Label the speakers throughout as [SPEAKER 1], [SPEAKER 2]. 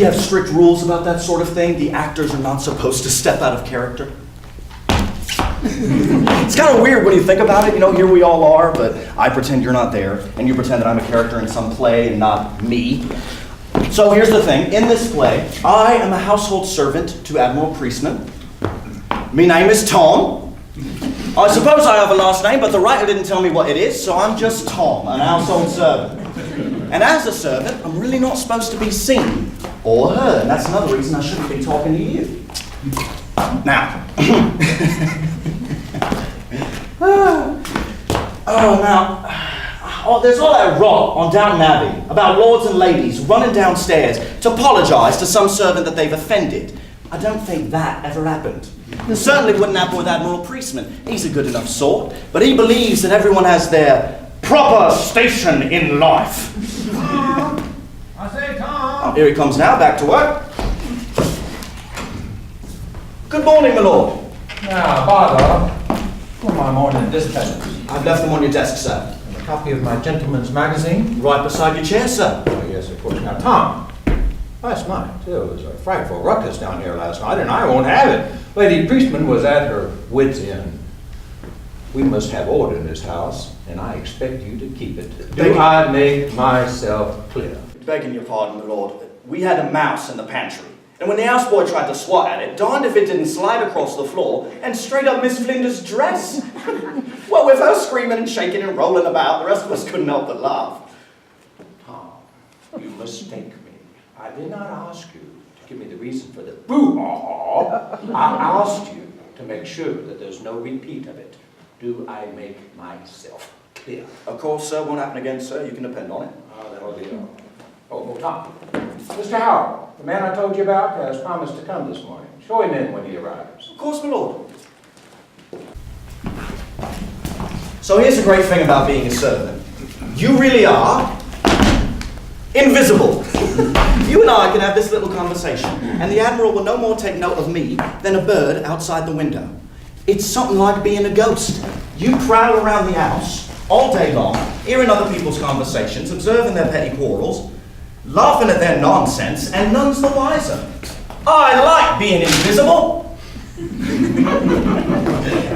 [SPEAKER 1] We have strict rules about that sort of thing. The actors are not supposed to step out of character. It's kind of weird when you think about it. You know, here we all are, but I pretend you're not there, and you pretend that I'm a character in some play and not me. So here's the thing. In this play, I am a household servant to Admiral Priestman. My name is Tom. I suppose I have a last name, but the writer didn't tell me what it is, so I'm just Tom, an household servant. And as a servant, I'm really not supposed to be seen or heard. That's another reason I shouldn't be talking to you. Now, there's all that rot on Downton Abbey about lords and ladies running downstairs to apologise to some servant that they've offended. I don't think that ever happened. It certainly wouldn't happen with Admiral Priestman. He's a good enough sort, but he believes that everyone has their proper station in life.
[SPEAKER 2] I say, Tom.
[SPEAKER 1] Oh, here he comes now, back to work. Good morning, my lord.
[SPEAKER 2] Now, Father, for my morning dispatches.
[SPEAKER 1] I've left them on your desk, sir.
[SPEAKER 2] And a copy of my gentleman's magazine.
[SPEAKER 1] Right beside your chair, sir.
[SPEAKER 2] Oh, yes, of course. Now, Tom, last night, there was a frightful ruckus down here last night, and I won't have it. Lady Priestman was at her wit's end. We must have order in this house, and I expect you to keep it. Do I make myself clear?
[SPEAKER 1] Begging your pardon, my lord. We had a mouse in the pantry, and when the houseboy tried to swat at it, darned if it didn't slide across the floor and straight up Miss Flinder's dress. Well, with her screaming and shaking and rolling about, the rest of us couldn't help but laugh.
[SPEAKER 2] Tom, you mistake me. I did not ask you to give me the reason for the boo-haw. I asked you to make sure that there's no repeat of it. Do I make myself clear?
[SPEAKER 1] Of course, sir. Won't happen again, sir. You can depend on it.
[SPEAKER 2] That'll be all. Oh, Tom. Mr. Howell, the man I told you about, has promised to come this morning. Show him in when he arrives.
[SPEAKER 1] Of course, my lord. So here's the great thing about being a servant. You really are invisible. You and I can have this little conversation, and the Admiral will no more take note of me than a bird outside the window. It's something like being a ghost. You prowl around the house all day long, hearing other people's conversations, observing their petty quarrels, laughing at their nonsense, and none's the wiser. I like being invisible.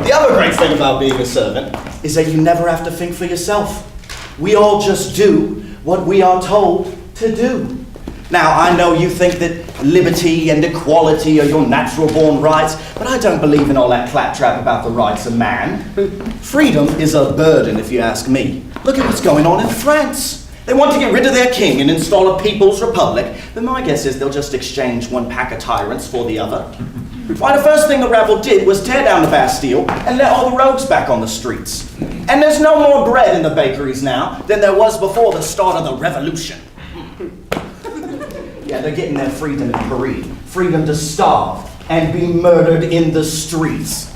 [SPEAKER 1] The other great thing about being a servant is that you never have to think for yourself. We all just do what we are told to do. Now, I know you think that liberty and equality are your natural-born rights, but I don't believe in all that claptrap about the rights of man. Freedom is a burden, if you ask me. Look at what's going on in France. They want to get rid of their king and install a people's republic, but my guess is they'll just exchange one pack of tyrants for the other. Why, the first thing the rabble did was tear down the Bastille and let all the rogues back on the streets. And there's no more bread in the bakeries now than there was before the start of the revolution. Yeah, they're getting their freedom in Paris. Freedom to starve and be murdered in the streets.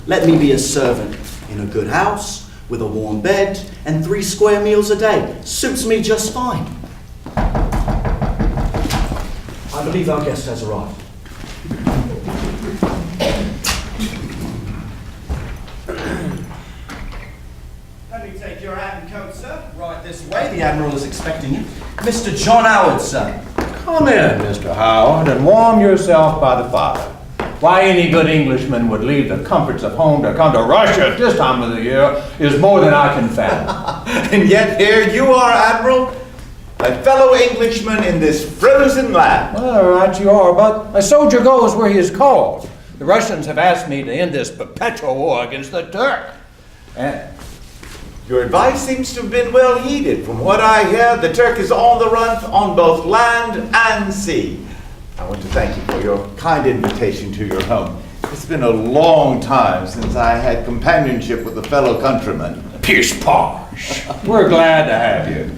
[SPEAKER 1] Let me be a servant in a good house, with a warm bed, and 3 square meals a day. Suits me just fine. I believe our guest has arrived. Let me take your hat and coat, sir. Right this way. The Admiral is expecting you. Mr. John Howard, sir.
[SPEAKER 2] Come in, Mr. Howard, and warm yourself by the fire. Why any good Englishman would leave the comforts of home to come to Russia at this time of the year is more than I can fathom.
[SPEAKER 3] And yet here you are, Admiral, a fellow Englishman in this frozen land.
[SPEAKER 2] Well, right you are, but a soldier goes where he is called. The Russians have asked me to end this perpetual war against the Turk.
[SPEAKER 3] And your advice seems to have been well heeded. From what I hear, the Turk is on the run on both land and sea. I want to thank you for your kind invitation to your home. It's been a long time since I had companionship with a fellow countryman.
[SPEAKER 2] Pish posh. We're glad to have you.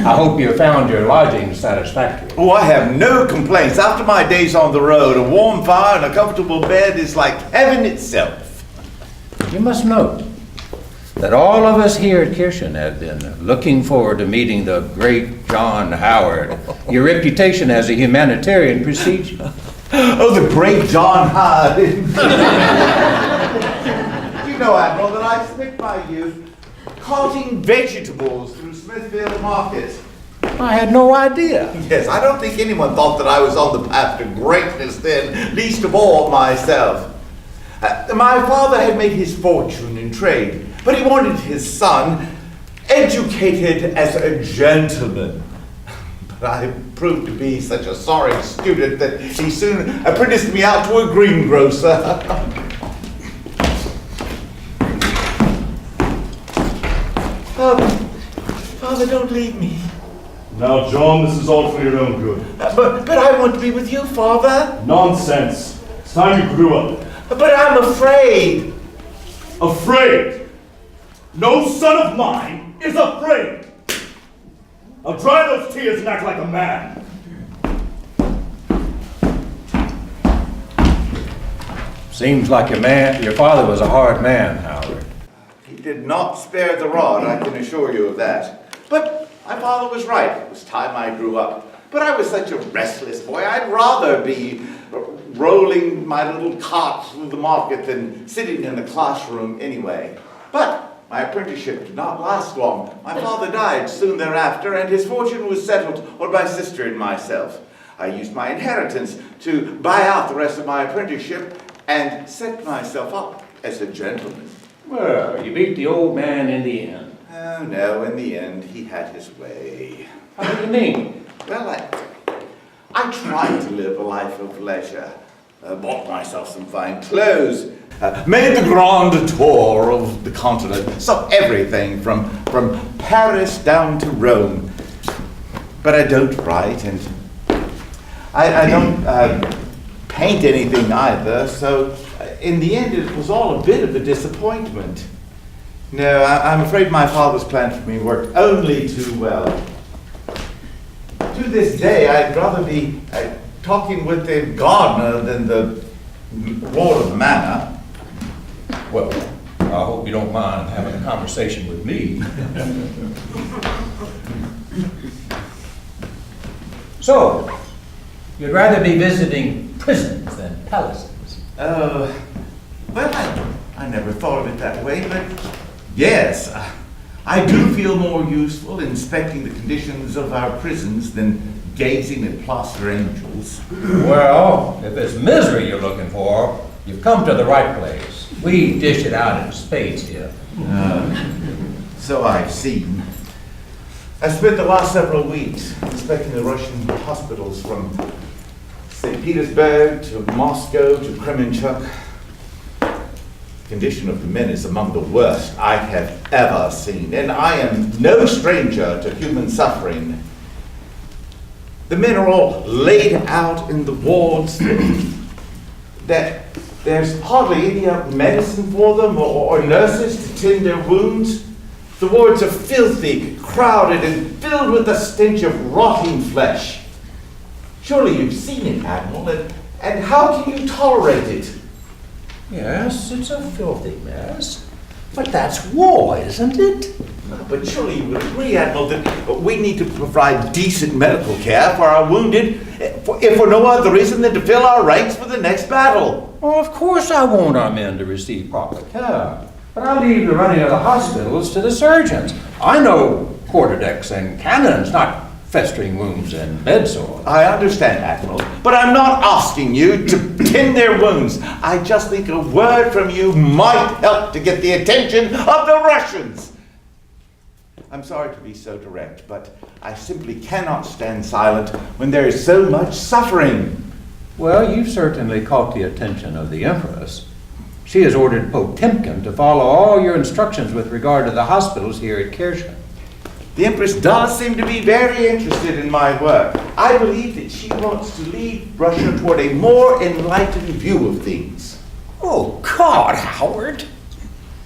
[SPEAKER 2] I hope you found your lodging satisfactory.
[SPEAKER 3] Oh, I have no complaints. After my days on the road, a warm fire and a comfortable bed is like heaven itself.
[SPEAKER 2] You must note that all of us here at Kirchen have been looking forward to meeting the great John Howard. Your reputation as a humanitarian precedes you.
[SPEAKER 3] Oh, the great John Howard. You know, Admiral, that I spent my youth carting vegetables through Smithfield Market.
[SPEAKER 2] I had no idea.
[SPEAKER 3] Yes, I don't think anyone thought that I was on the path to greatness then, least of all myself. My father had made his fortune in trade, but he wanted his son educated as a gentleman. But I proved to be such a sorry student that he soon apprenticed me out to a greengrocer. Father, don't leave me.
[SPEAKER 4] Now, John, this is all for your own good.
[SPEAKER 3] But I want to be with you, Father.
[SPEAKER 4] Nonsense. It's time you grew up.
[SPEAKER 3] But I'm afraid.
[SPEAKER 4] Afraid? No son of mine is afraid. Now dry those tears and act like a man.
[SPEAKER 2] Seems like your father was a hard man, Howard.
[SPEAKER 3] He did not spare the rod, I can assure you of that. But my father was right. It was time I grew up. But I was such a restless boy. I'd rather be rolling my little cart through the market than sitting in the classroom anyway. But my apprenticeship did not last long. My father died soon thereafter, and his fortune was settled on my sister and myself. I used my inheritance to buy out the rest of my apprenticeship and set myself up as a gentleman.
[SPEAKER 2] Well, you beat the old man in the end.
[SPEAKER 3] Oh, no, in the end, he had his way.
[SPEAKER 2] How do you mean?
[SPEAKER 3] Well, I tried to live a life of leisure. Bought myself some fine clothes. Made the grand tour of the continent. Saw everything from Paris down to Rome. But I don't write, and I don't paint anything either, so in the end it was all a bit of a disappointment. No, I'm afraid my father's plan for me worked only too well. To this day, I'd rather be talking with the gardener than the lord of the manor.
[SPEAKER 2] Well, I hope you don't mind having a conversation with me. So, you'd rather be visiting prisons than palaces?
[SPEAKER 3] Well, I never thought of it that way, but yes, I do feel more useful inspecting the conditions of our prisons than gazing at plaster angels.
[SPEAKER 2] Well, if it's misery you're looking for, you've come to the right place. We dish it out in spades here.
[SPEAKER 3] So I've seen. I spent the last several weeks inspecting the Russian hospitals from St. Petersburg to Moscow to Kremenchuk. The condition of the men is among the worst I have ever seen, and I am no stranger to human suffering. The men are all laid out in the wards. That there's hardly any medicine for them or nurses to tend their wounds. The wards are filthy, crowded, and filled with the stench of rotting flesh. Surely you've seen it, Admiral, and how can you tolerate it?
[SPEAKER 2] Yes, it's a filthy mess. But that's war, isn't it?
[SPEAKER 3] But surely you would agree, Admiral, that we need to provide decent medical care for our wounded, if for no other reason than to fill our ranks for the next battle.
[SPEAKER 2] Well, of course I want our men to receive proper care. But I leave the running of the hospitals to the surgeons. I know quarterdecks and cannons, not festering wounds and bed sores.
[SPEAKER 3] I understand, Admiral, but I'm not asking you to tend their wounds. I just think a word from you might help to get the attention of the Russians. I'm sorry to be so direct, but I simply cannot stand silent when there is so much suffering.
[SPEAKER 2] Well, you've certainly caught the attention of the Empress. She has ordered Potemkin to follow all your instructions with regard to the hospitals here at Kirchen.
[SPEAKER 3] The Empress does seem to be very interested in my work. I believe that she wants to lead Russia toward a more enlightened view of things.
[SPEAKER 2] Oh, God, Howard.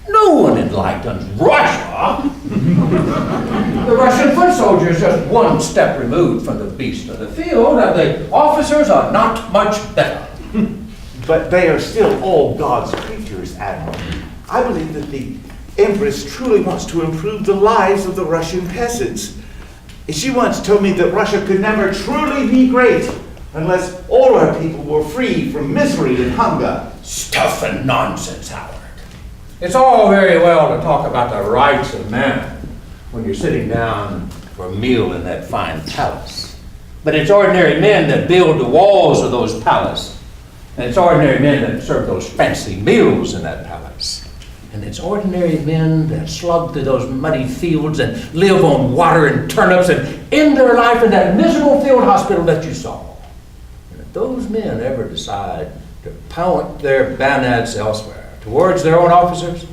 [SPEAKER 2] No one enlightens Russia. The Russian foot soldier is just one step removed from the beast of the field, and the officers are not much better.
[SPEAKER 3] But they are still all God's creatures, Admiral. I believe that the Empress truly wants to improve the lives of the Russian peasants. She once told me that Russia could never truly be great unless all her people were free from misery and hunger.
[SPEAKER 2] Stuff and nonsense, Howard. It's all very well to talk about the rights of man when you're sitting down for a meal in that fine palace. But it's ordinary men that build the walls of those palaces. And it's ordinary men that serve those fancy meals in that palace. And it's ordinary men that slug through those muddy fields and live on water and turnips and end their life in that miserable field hospital that you saw. And if those men ever decide to point their bayonets elsewhere towards their own officers,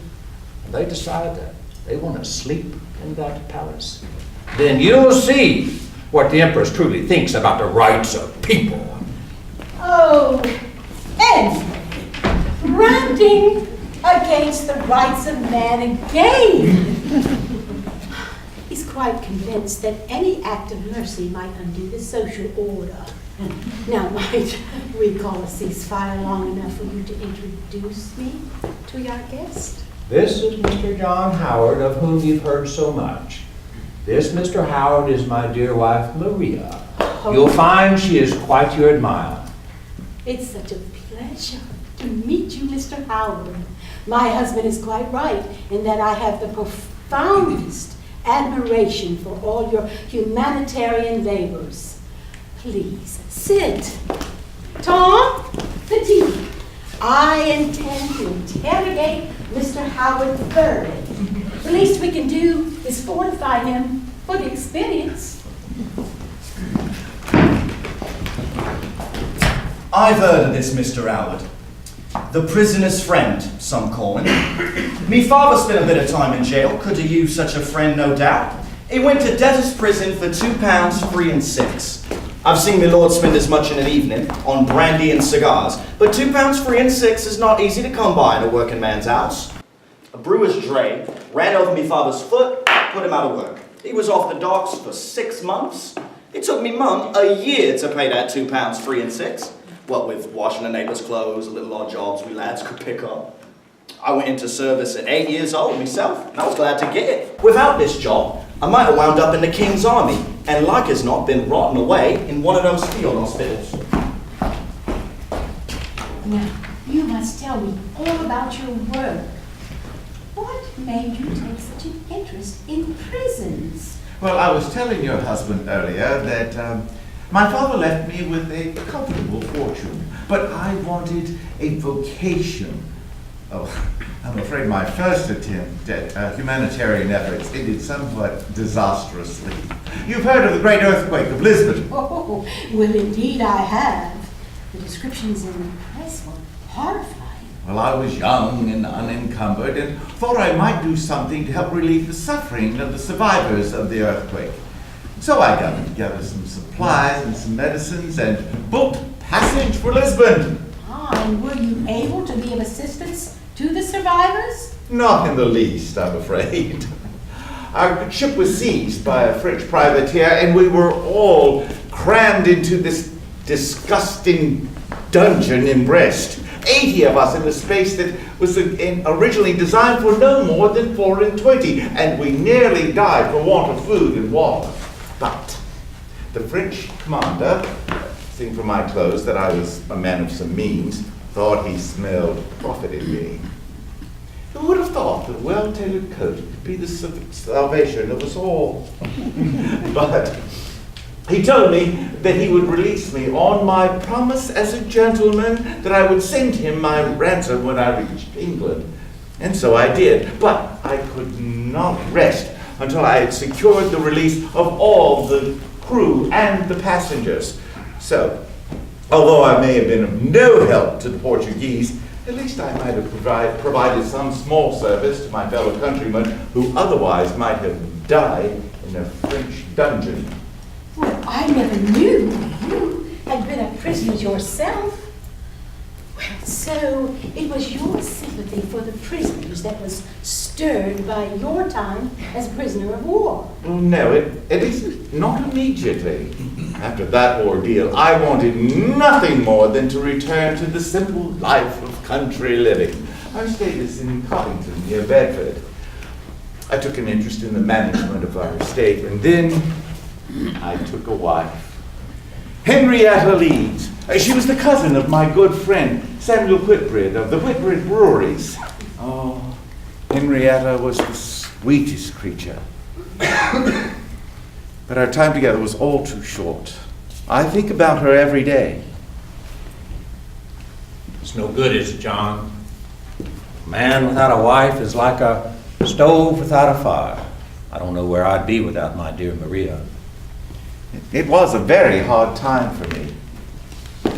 [SPEAKER 2] and they decide that they want to sleep in that palace, then you'll see what the Empress truly thinks about the rights of people.
[SPEAKER 5] Oh, anyway, ranting against the rights of man again. He's quite convinced that any act of mercy might undo the social order. Now, might we call a ceasefire long enough for you to introduce me to your guest?
[SPEAKER 2] This is Mr. John Howard, of whom you've heard so much. This Mr. Howard is my dear wife, Maria.
[SPEAKER 5] Oh.
[SPEAKER 2] You'll find she is quite your admirer.
[SPEAKER 5] It's such a pleasure to meet you, Mr. Howard. My husband is quite right in that I have the profoundest admiration for all your humanitarian labors. Please, sit. Tom, the tea. I intend to interrogate Mr. Howard thoroughly. The least we can do is fortify him for the experience.
[SPEAKER 1] I've heard of this Mr. Howard. The prisoner's friend, some call him. Me father spent a bit of time in jail, could have used such a friend, no doubt. He went to debtor's prison for £2, 3 and 6. I've seen my lord spend as much in an evening on brandy and cigars, but £2, 3 and 6 is not easy to come by in a working man's house. A brewer's dray ran over me father's foot, put him out of work. He was off the docks for 6 months. It took me mum a year to pay that £2, 3 and 6. What with washing the neighbor's clothes, the little odd jobs we lads could pick up. I went into service at 8 years old myself, and I was glad to get it. Without this job, I might have wound up in the King's Army, and like as not been rotting away in one of those field hospitals.
[SPEAKER 5] Now, you must tell me all about your work. What made you take such an interest in prisons?
[SPEAKER 3] Well, I was telling your husband earlier that my father left me with a comfortable fortune, but I wanted a vocation. Oh, I'm afraid my first attempt at humanitarian efforts ended somewhat disastrously. You've heard of the great earthquake of Lisbon.
[SPEAKER 5] Oh, well, indeed I have. The descriptions in the press were horrifying.
[SPEAKER 3] Well, I was young and unencumbered and thought I might do something to help relieve the suffering of the survivors of the earthquake. So I gathered together some supplies and some medicines and booked passage for Lisbon.
[SPEAKER 5] And were you able to be of assistance to the survivors?
[SPEAKER 3] Not in the least, I'm afraid. Our ship was seized by a French privateer, and we were all crammed into this disgusting dungeon in Brest. 80 of us in a space that was originally designed for no more than 4 and 20, and we nearly died for want of food and water. But the French commander, seeing from my clothes that I was a man of some means, thought he smelled profit in me. Who would have thought that a well-tailored coat could be the salvation of us all? But he told me that he would release me on my promise as a gentleman that I would send him my ransom when I reached England. And so I did, but I could not rest until I had secured the release of all the crew and the passengers. So, although I may have been of no help to the Portuguese, at least I might have provided some small service to my fellow countrymen who otherwise might have died in a French dungeon.
[SPEAKER 5] Well, I never knew you had been a prisoner yourself. So it was your sympathy for the prisoners that was stirred by your time as prisoner of war.
[SPEAKER 3] Well, no, at least not immediately. After that ordeal, I wanted nothing more than to return to the simple life of country living. Our estate is in Covington, near Bedford. I took an interest in the management of our estate, and then I took a wife. Henrietta Leeds. She was the cousin of my good friend, Samuel Whitbread of the Whitbread Breweries. Oh, Henrietta was the sweetest creature. But our time together was all too short. I think about her every day.
[SPEAKER 2] It's no good, is it, John? A man without a wife is like a stove without a fire. I don't know where I'd be without my dear Maria.
[SPEAKER 3] It was a very hard time for me.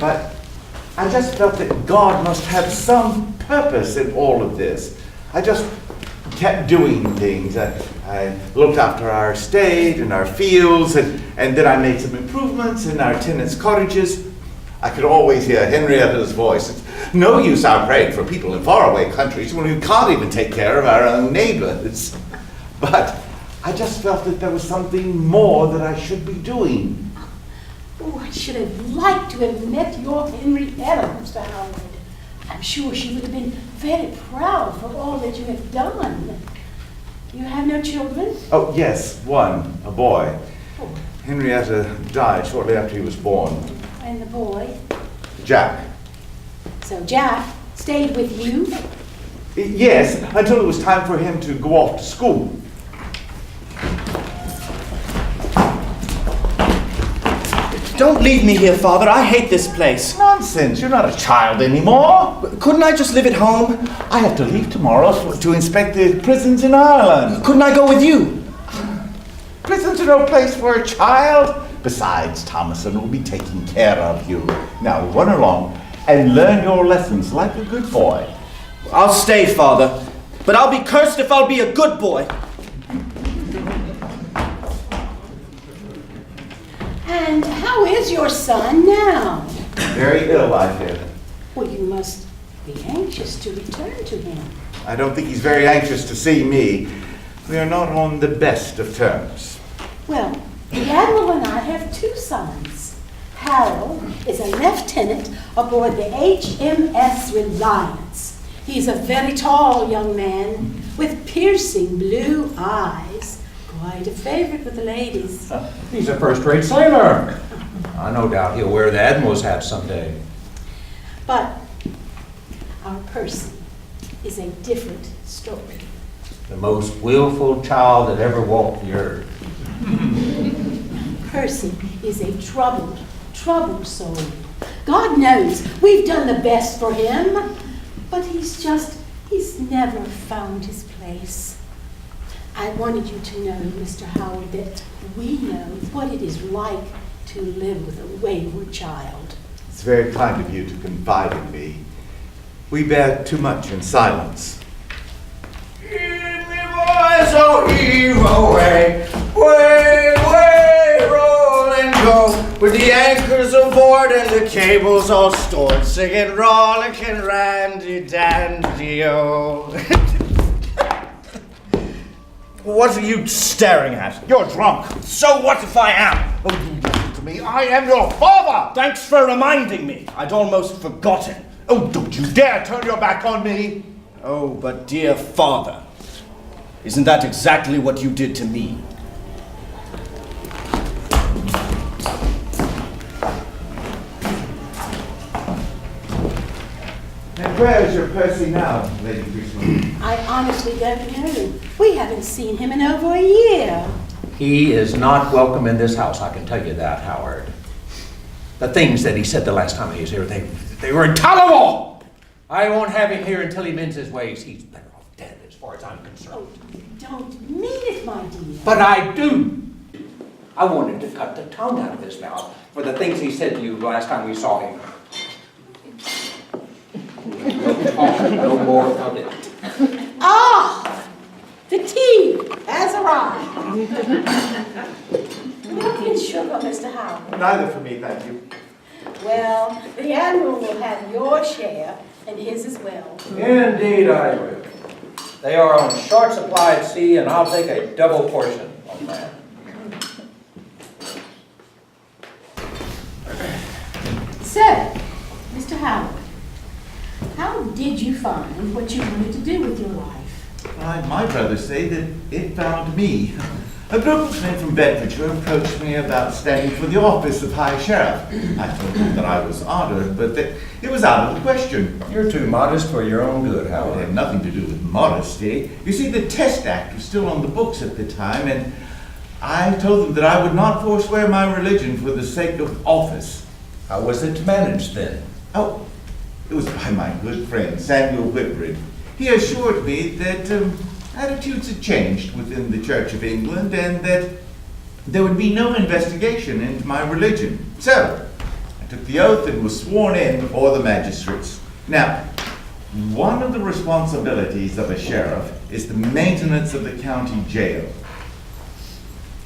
[SPEAKER 3] But I just felt that God must have some purpose in all of this. I just kept doing things. I looked after our estate and our fields, and then I made some improvements in our tenants' cottages. I could always hear Henrietta's voice. It's no use our praying for people in faraway countries when we can't even take care of our own neighbors. But I just felt that there was something more that I should be doing.
[SPEAKER 5] Oh, I should have liked to have met your Henrietta, Mr. Howard. I'm sure she would have been very proud for all that you have done. You have no children?
[SPEAKER 3] Oh, yes, one, a boy.
[SPEAKER 5] Oh.
[SPEAKER 3] Henrietta died shortly after he was born.
[SPEAKER 5] And the boy?
[SPEAKER 3] Jack.
[SPEAKER 5] So Jack stayed with you?
[SPEAKER 3] Yes, until it was time for him to go off to school.
[SPEAKER 1] Don't leave me here, Father. I hate this place.
[SPEAKER 3] Nonsense, you're not a child anymore.
[SPEAKER 1] Couldn't I just live at home?
[SPEAKER 3] I have to leave tomorrow to inspect the prisons in Ireland.
[SPEAKER 1] Couldn't I go with you?
[SPEAKER 3] Prisons are no place for a child. Besides, Thomason will be taking care of you. Now run along and learn your lessons like a good boy.
[SPEAKER 1] I'll stay, Father, but I'll be cursed if I'll be a good boy.
[SPEAKER 5] And how is your son now?
[SPEAKER 3] Very ill, I hear.
[SPEAKER 5] Well, you must be anxious to return to him.
[SPEAKER 3] I don't think he's very anxious to see me. We are not on the best of terms.
[SPEAKER 5] Well, the Admiral and I have two sons. Harold is a lieutenant aboard the HMS Reliance. He's a very tall young man with piercing blue eyes. Quite a favorite with the ladies.
[SPEAKER 2] He's a first-rate sailor. I no doubt he'll wear the Admiral's hat someday.
[SPEAKER 5] But our Percy is a different story.
[SPEAKER 2] The most willful child that ever walked the earth.
[SPEAKER 5] Percy is a troubled soul. God knows we've done the best for him, but he's never found his place. I wanted you to know, Mr. Howard, that we know what it is like to live with a wayward child.
[SPEAKER 3] It's very kind of you to confide in me. We bear too much in silence.
[SPEAKER 6] Heave me, boys, oh heave away, way, way, roll and go, with the anchors aboard and the cables all stored, singing rollicking randy-dandy-o.
[SPEAKER 4] What are you staring at? You're drunk. So what if I am?
[SPEAKER 3] Oh, you listen to me. I am your father.
[SPEAKER 4] Thanks for reminding me. I'd almost forgotten.
[SPEAKER 3] Oh, don't you dare turn your back on me.
[SPEAKER 4] Oh, but dear Father, isn't that exactly what you did to me?
[SPEAKER 3] And where is your Percy now, Lady Priestman?
[SPEAKER 5] I honestly don't know. We haven't seen him in over a year.
[SPEAKER 2] He is not welcome in this house, I can tell you that, Howard. The things that he said the last time he was here, they were intolerable! I won't have him here until he mends his ways. He's better off dead as far as I'm concerned.
[SPEAKER 5] Oh, you don't mean it, my dear.
[SPEAKER 2] But I do! I wanted to cut the tongue out of his mouth for the things he said to you last time we saw him. We'll talk no more of it.
[SPEAKER 5] Ah! The tea has arrived. Milk and sugar, Mr. Howard.
[SPEAKER 3] Neither for me, thank you.
[SPEAKER 5] Well, the Admiral will have your share and his as well.
[SPEAKER 2] Indeed I will. They are on short supply at sea, and I'll take a double portion on that.
[SPEAKER 5] So, Mr. Howard, how did you find what you wanted to do with your life?
[SPEAKER 3] My brothers say that it found me. A group of men from Bedfordshire approached me about standing for the office of High Sheriff. I told them that I was honored, but that it was out of the question.
[SPEAKER 2] You're too modest for your own good,
[SPEAKER 3] It
[SPEAKER 2] Howard.
[SPEAKER 3] had nothing to do with modesty. You see, the Test Act was still on the books at the time, and I told them that I would not forswear my religion for the sake of office.
[SPEAKER 2] How was it managed then?
[SPEAKER 3] Oh, it was by my good friend, Samuel Whitbread. He assured me that attitudes had changed within the Church of England and that there would be no investigation into my religion. So, I took the oath and was sworn in before the magistrates. Now, one of the responsibilities of a sheriff is the maintenance of the county jail.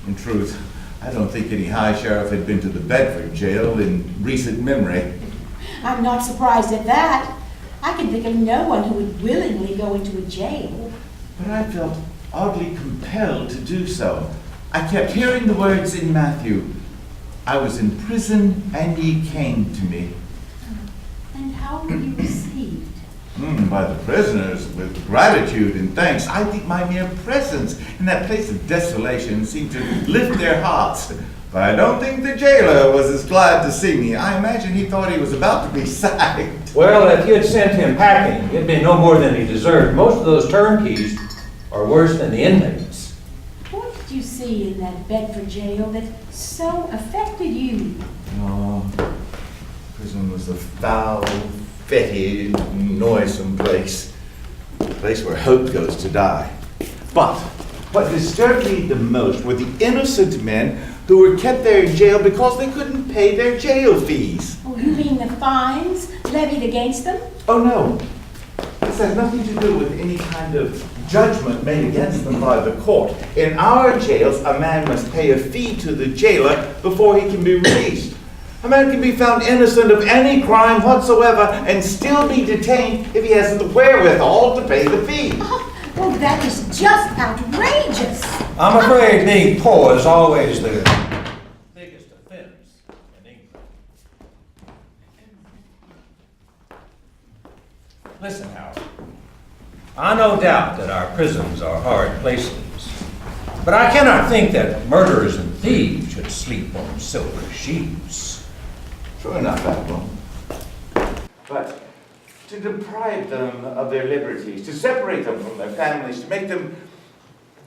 [SPEAKER 3] In truth, I don't think any high sheriff had been to the Bedford jail in recent memory.
[SPEAKER 5] I'm not surprised at that. I can think of no one who would willingly go into a jail.
[SPEAKER 3] But I felt oddly compelled to do so. I kept hearing the words in Matthew, "I was in prison and ye came to me."
[SPEAKER 5] And how were you received?
[SPEAKER 3] By the prisoners with gratitude and thanks. I think my mere presence in that place of desolation seemed to lift their hearts. But I don't think the jailer was as glad to see me. I imagine he thought he was about to be sacked.
[SPEAKER 2] Well, if you'd sent him packing, it'd be no more than he deserved. Most of those turnkeys are worse than the inmates.
[SPEAKER 5] What did you see in that Bedford jail that so affected you?
[SPEAKER 3] Oh, prison was a foul, fetid, noisome place. A place where hope goes to die. But what disturbed me the most were the innocent men who were kept there in jail because they couldn't pay their jail fees.
[SPEAKER 5] Oh, you mean the fines levied against them?
[SPEAKER 3] Oh no, this has nothing to do with any kind of judgment made against them by the court. In our jails, a man must pay a fee to the jailer before he can be released. A man can be found innocent of any crime whatsoever and still be detained if he hasn't the wherewithal to pay the fee.
[SPEAKER 5] Well, that is just outrageous.
[SPEAKER 2] I'm afraid being poor is always the biggest offense in England. Listen, Howard. I no doubt that our prisons are hard places, but I cannot think that murderers and thieves should sleep on silver sheets.
[SPEAKER 3] True enough, Admiral. But to deprive them of their liberties, to separate them from their families, to make them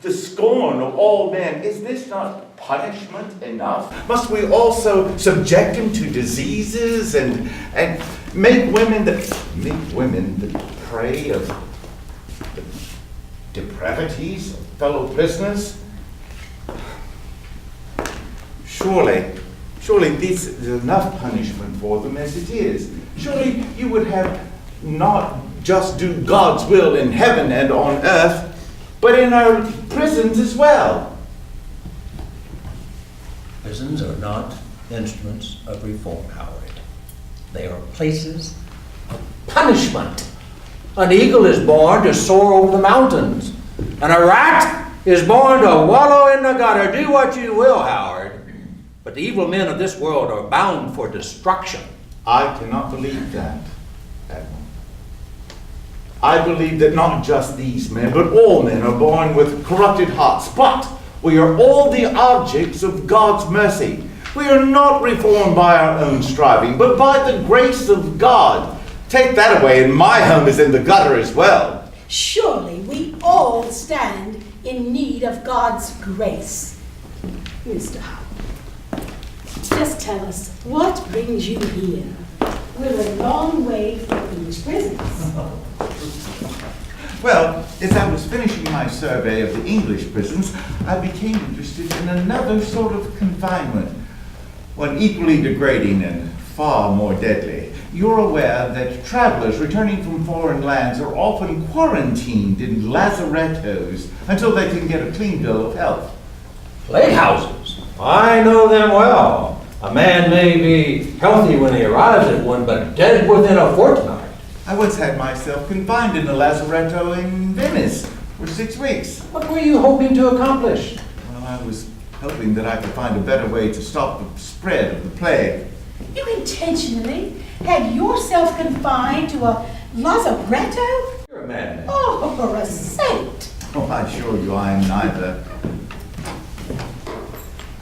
[SPEAKER 3] the scorn of all men, is this not punishment enough? Must we also subject them to diseases and make women the prey of the depravities of fellow prisoners? Surely this is enough punishment for them as it is. Surely you would have not just do God's will in heaven and on earth, but in our prisons as well.
[SPEAKER 2] Prisons are not instruments of reform, Howard. They are places of punishment. An eagle is born to soar over the mountains, and a rat is born to wallow in the gutter. Do what you will, Howard, but the evil men of this world are bound for destruction.
[SPEAKER 3] I cannot believe that, Admiral. I believe that not just these men, but all men are born with corrupted hearts. But we are all the objects of God's mercy. We are not reformed by our own striving, but by the grace of God. Take that away, and my home is in the gutter as well.
[SPEAKER 5] Surely we all stand in need of God's grace. Mr. Howard, just tell us, what brings you here? We're a long way from English prisons.
[SPEAKER 3] Well, as I was finishing my survey of the English prisons, I became interested in another sort of confinement, one equally degrading and far more deadly. You're aware that travelers returning from foreign lands are often quarantined in lazarettos until they can get a clean bill of health.
[SPEAKER 2] Plague houses. I know them well. A man may be healthy when he arrives at one, but dead within a fortnight.
[SPEAKER 3] I once had myself confined in a lazaretto in Venice for 6 weeks.
[SPEAKER 2] What were you hoping to accomplish?
[SPEAKER 3] Well, I was hoping that I could find a better way to stop the spread of the plague.
[SPEAKER 5] You intentionally had yourself confined to a lazaretto?
[SPEAKER 2] You're a madman.
[SPEAKER 5] Oh, for a saint!
[SPEAKER 3] Oh, I assure you I am neither.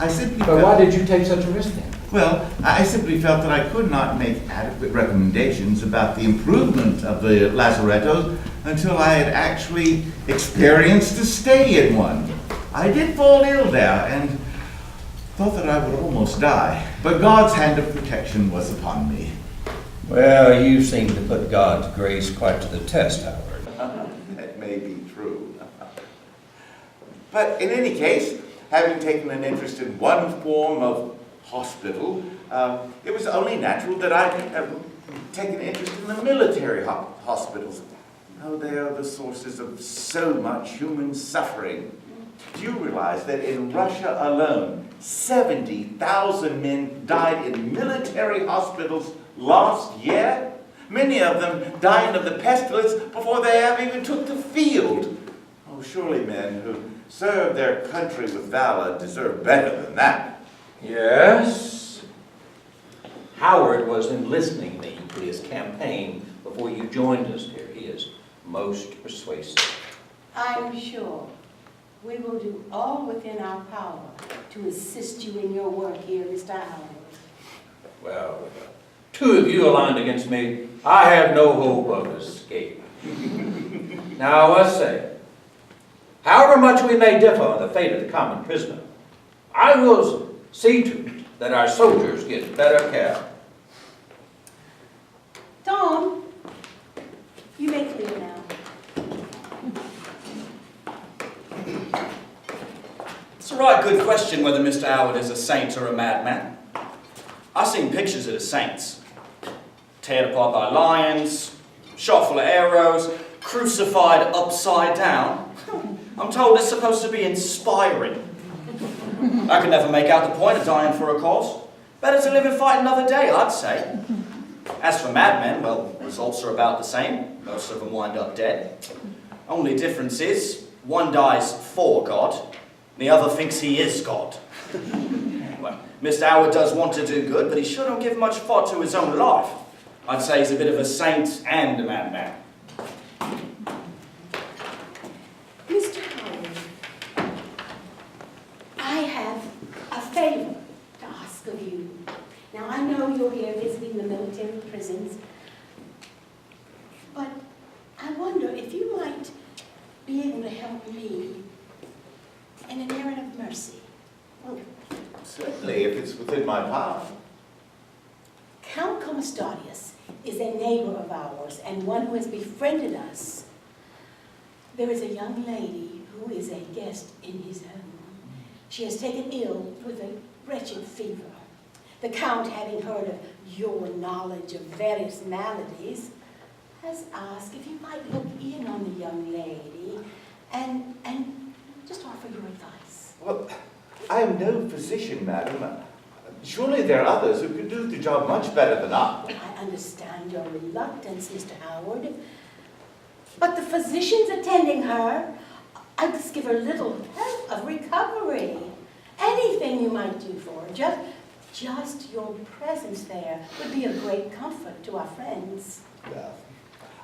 [SPEAKER 3] I simply
[SPEAKER 2] But
[SPEAKER 3] felt...
[SPEAKER 2] why did you take such a risk then?
[SPEAKER 3] Well, I simply felt that I could not make adequate recommendations about the improvement of the lazarettos until I had actually experienced a stay in one. I did fall ill there and thought that I would almost die, but God's hand of protection was upon me.
[SPEAKER 2] Well, you seem to put God's grace quite to the test, Howard.
[SPEAKER 3] That may be true. But in any case, having taken an interest in one form of hospital, it was only natural that I take an interest in the military hospitals. Oh, they are the sources of so much human suffering. Do you realize that in Russia alone, 70,000 men died in military hospitals last year? Many of them dying of the pestilence before they ever even took the field. Oh, surely men who serve their country with valor deserve better than that.
[SPEAKER 2] Yes. Howard was enlisting me to his campaign before you joined us here. He is most persuasive.
[SPEAKER 5] I'm sure we will do all within our power to assist you in your work here, Mr. Howard.
[SPEAKER 2] Well, two of you aligned against me. I have no hope of escape. Now, let's say, however much we may differ on the fate of the common prisoner, I will see to it that our soldiers get better care.
[SPEAKER 5] Tom, you may clear now.
[SPEAKER 1] It's a right good question whether Mr. Howard is a saint or a madman. I've seen pictures of the saints. Teared apart by lions, shot full of arrows, crucified upside down. I'm told it's supposed to be inspiring. I could never make out the point of dying for a cause. Better to live and fight another day, I'd say. As for madmen, well, results are about the same. Most of them wind up dead. Only difference is, one dies for God, the other thinks he is God. Well, Mr. Howard does want to do good, but he shouldn't give much thought to his own life. I'd say he's a bit of a saint and a madman.
[SPEAKER 5] Mr. Howard, I have a favor to ask of you. Now, I know you're here visiting the military prisons, but I wonder if you might be able to help me in an errand of mercy.
[SPEAKER 3] Well, certainly, if it's within my power.
[SPEAKER 5] Count Comastadius is a neighbor of ours and one who has befriended us. There is a young lady who is a guest in his home. She has taken ill with a wretched fever. The Count, having heard of your knowledge of various maladies, has asked if you might look in on the young lady and just offer your advice.
[SPEAKER 3] Well, I am no physician, madam. Surely there are others who could do the job much better than I.
[SPEAKER 5] I understand your reluctance, Mr. Howard, but the physicians attending her, I must give her little help of recovery. Anything you might do for her, just your presence there would be a great comfort to our friends.
[SPEAKER 3] Well,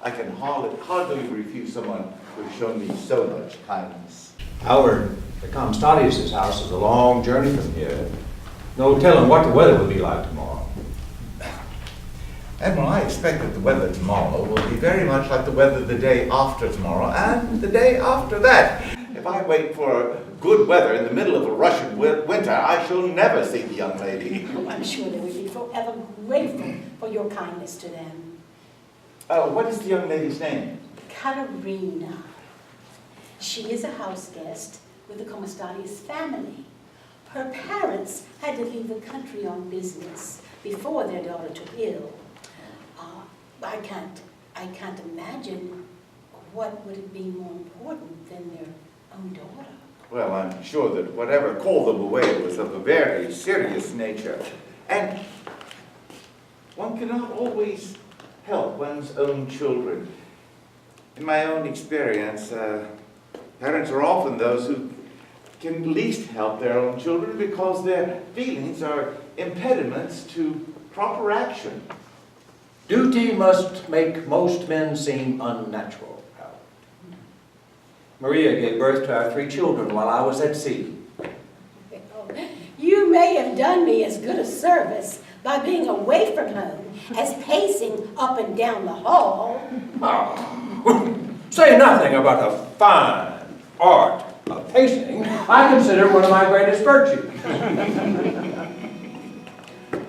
[SPEAKER 3] I can hardly refuse someone who has shown me so much kindness.
[SPEAKER 2] Howard, the Comastadius' house is a long journey from here. No telling what the weather will be like tomorrow.
[SPEAKER 3] Admiral, I expect that the weather tomorrow will be very much like the weather the day after tomorrow and the day after that. If I wait for good weather in the middle of a Russian winter, I shall never see the young lady.
[SPEAKER 5] I'm sure they would be forever grateful for your kindness to them.
[SPEAKER 3] What is the young lady's name?
[SPEAKER 5] Katerina. She is a house guest with the Comastadius family. Her parents had to leave the country on business before their daughter took ill. I can't imagine what would be more important than their own daughter.
[SPEAKER 3] Well, I'm sure that whatever called them away was of a very serious nature. And one cannot always help one's own children. In my own experience, parents are often those who can least help their own children because their feelings are impediments to proper action.
[SPEAKER 2] Duty must make most men seem unnatural, Howard. Maria gave birth to our 3 children while I was at sea.
[SPEAKER 5] You may have done me as good a service by being away from home as pacing up and down the hall.
[SPEAKER 2] Oh, say nothing about the fine art of pacing. I consider one of my greatest virtues.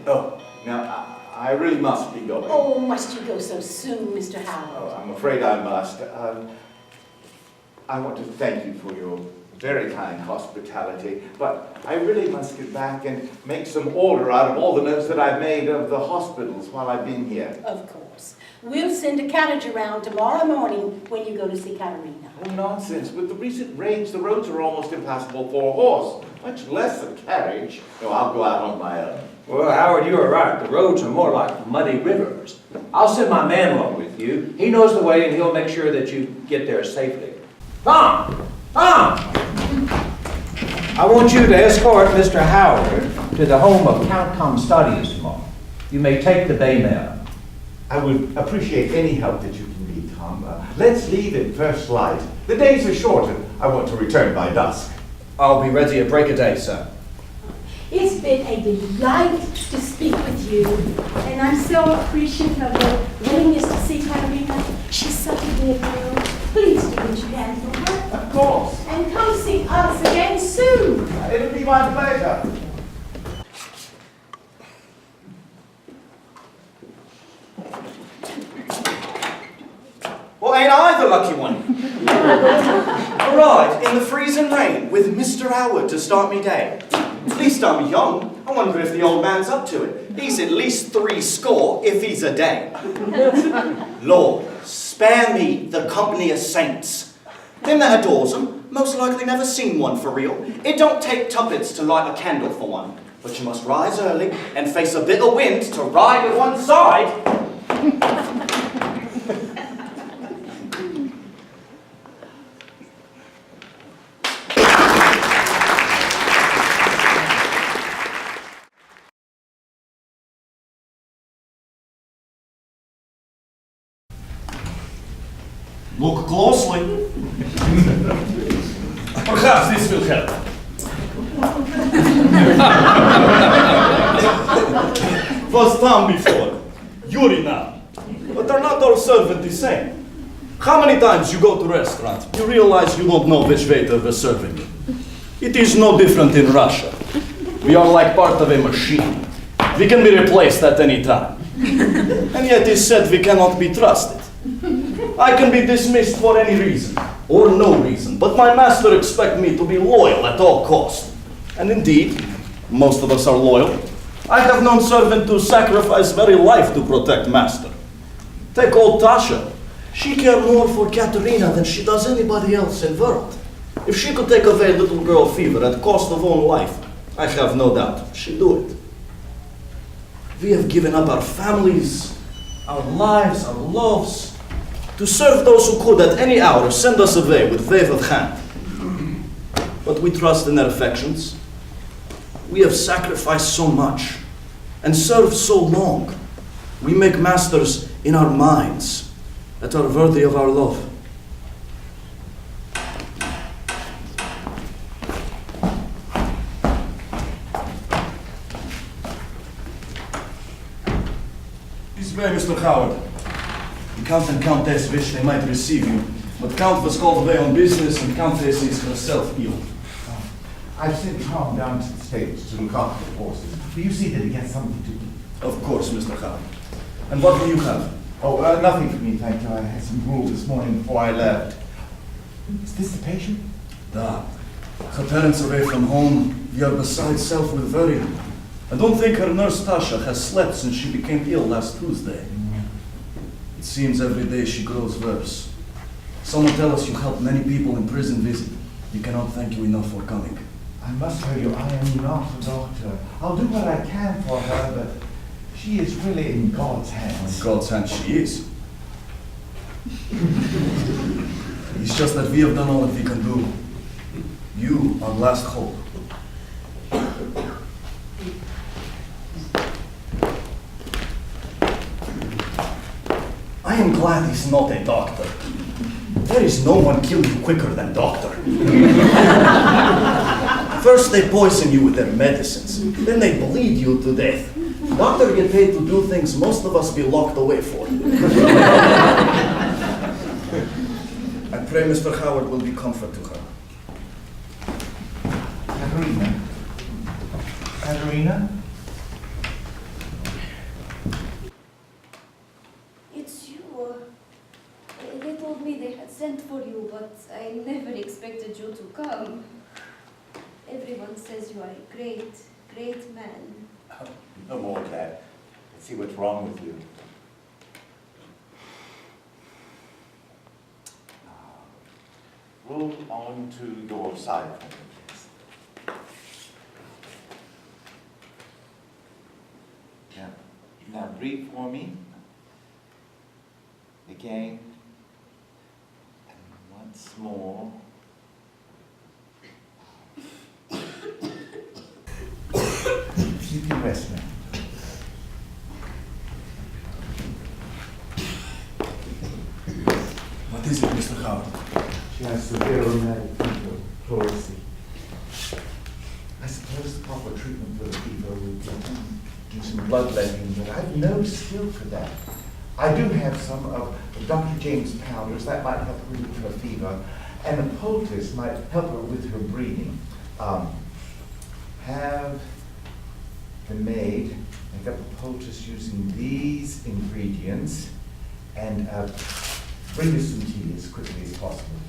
[SPEAKER 3] Oh, now I really must be going.
[SPEAKER 5] Oh, must you go so soon, Mr. Howard?
[SPEAKER 3] Oh, I'm afraid I must. I want to thank you for your very kind hospitality, but I really must get back and make some order out of all the notes that I've made of the hospitals while I've been here.
[SPEAKER 5] Of course. We'll send a carriage around tomorrow morning when you go to see Katerina.
[SPEAKER 3] Oh, nonsense. With the recent rains, the roads are almost impassable for a horse, much less a carriage. No, I'll go out on my own.
[SPEAKER 2] Well, Howard, you are right. The roads are more like muddy rivers. I'll send my man along with you. He knows the way, and he'll make sure that you get there safely. Tom! Tom! I want you to escort Mr. Howard to the home of Count Comstadius tomorrow. You may take the bay mare.
[SPEAKER 3] I would appreciate any help that you can be, Tom. Let's leave at first light. The days are short, and I want to return by dusk.
[SPEAKER 1] I'll be ready at break of day, sir.
[SPEAKER 5] It's been a delight to speak with you, and I'm so appreciative of your willingness to see Katerina. She's such a dear girl. Please do what you can for her.
[SPEAKER 3] Of course.
[SPEAKER 5] And come see us again soon.
[SPEAKER 3] It'll be my pleasure.
[SPEAKER 1] Well, ain't I the lucky one? Arrived in the freezing rain with Mr. Howard to start me day. At least I'm young. I wonder if the old man's up to it. He's at least 70 if he's a day. Lord, spare me the company of saints. Them that adores them, most likely never seen one for real. It don't take tuppence to light a candle for one. But you must rise early and face a bit of wind to ride at one side. Look closely. Perhaps this will help. Was Tom before, Yuri now. But they're not all servants the same. How many times you go to restaurants, you realize you don't know which waiter is serving you. It is no different in Russia. We are like part of a machine. We can be replaced at any time. And yet it's said we cannot be trusted. I can be dismissed for any reason, or no reason, but my master expects me to be loyal at all costs. And indeed, most of us are loyal. I have known servants to sacrifice very life to protect master. Take old Tasha. She cares more for Katerina than she does anybody else in the world. If she could take away little girl fever at cost of own life, I have no doubt she'd do it. We have given up our families, our lives, our loves, to serve those who could at any hour send us away with wave of hand. But we trust in their affections. We have sacrificed so much and served so long. We make masters in our minds that are worthy of our love. This way, Mr. Howard. The Count and Countess wish they might receive you, but Count was called away on business and Countess is herself ill.
[SPEAKER 3] I've sent Tom down to the stables to look after the horses. Will you see that he gets something to eat?
[SPEAKER 1] Of course, Mr. Howard. And what will you have?
[SPEAKER 3] Oh, nothing for me, thank you. I had some gruel this morning before I left. Is this the patient?
[SPEAKER 1] Da. Her parents away from home, we are beside self with worry. I don't think her nurse Tasha has slept since she became ill last Tuesday. It seems every day she grows worse. Someone tell us you helped many people in prison visit. We cannot thank you enough for coming.
[SPEAKER 3] I must tell you, I am not a doctor. I'll do what I can for her, but she is really in God's hands.
[SPEAKER 4] In God's hands she is. It's just that we have done all that we can do. You are last hope. I am glad he's not a doctor. There is no one kill you quicker than doctor. First they poison you with their medicines, then they bleed you to death. Doctor get paid to do things most of us be locked away for. I pray Mr. Howard will be comfort to her.
[SPEAKER 3] Katerina? Katerina?
[SPEAKER 7] It's you. They told me they had sent for you, but I never expected you to come. Everyone says you are a great, great man.
[SPEAKER 3] No more, Kat. Let's see what's wrong with you. Roll on to your side, please. Now breathe for me. Again. And once more. You can rest now.
[SPEAKER 4] What is it, Mr. Howard?
[SPEAKER 3] She has severe rheumatic fever, pleurisy. I suppose the proper treatment for the fever would be to do some bloodletting, but I've no skill for that. I do have some of Dr. James' powders that might help her with her fever, and a poultice might help her with her breathing. Have the maid make up a poultice using these ingredients, and bring us some tea as quickly as possible.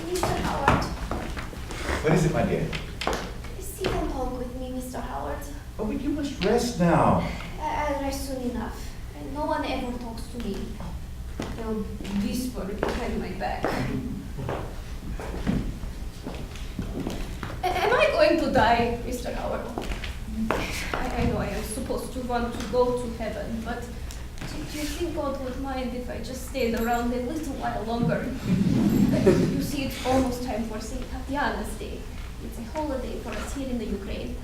[SPEAKER 7] Mr. Howard,
[SPEAKER 3] What is it, my dear?
[SPEAKER 7] sit and talk with me, Mr. Howard.
[SPEAKER 3] Oh, but you must rest now.
[SPEAKER 7] I'll rest soon enough. No one ever talks to me. They'll whisper behind my back. Am I going to die, Mr. Howard? I know I am supposed to want to go to heaven, but do you think God would mind if I just stayed around a little while longer? You see, it's almost time for St. Tatiana's Day. It's a holiday for us here in the Ukraine.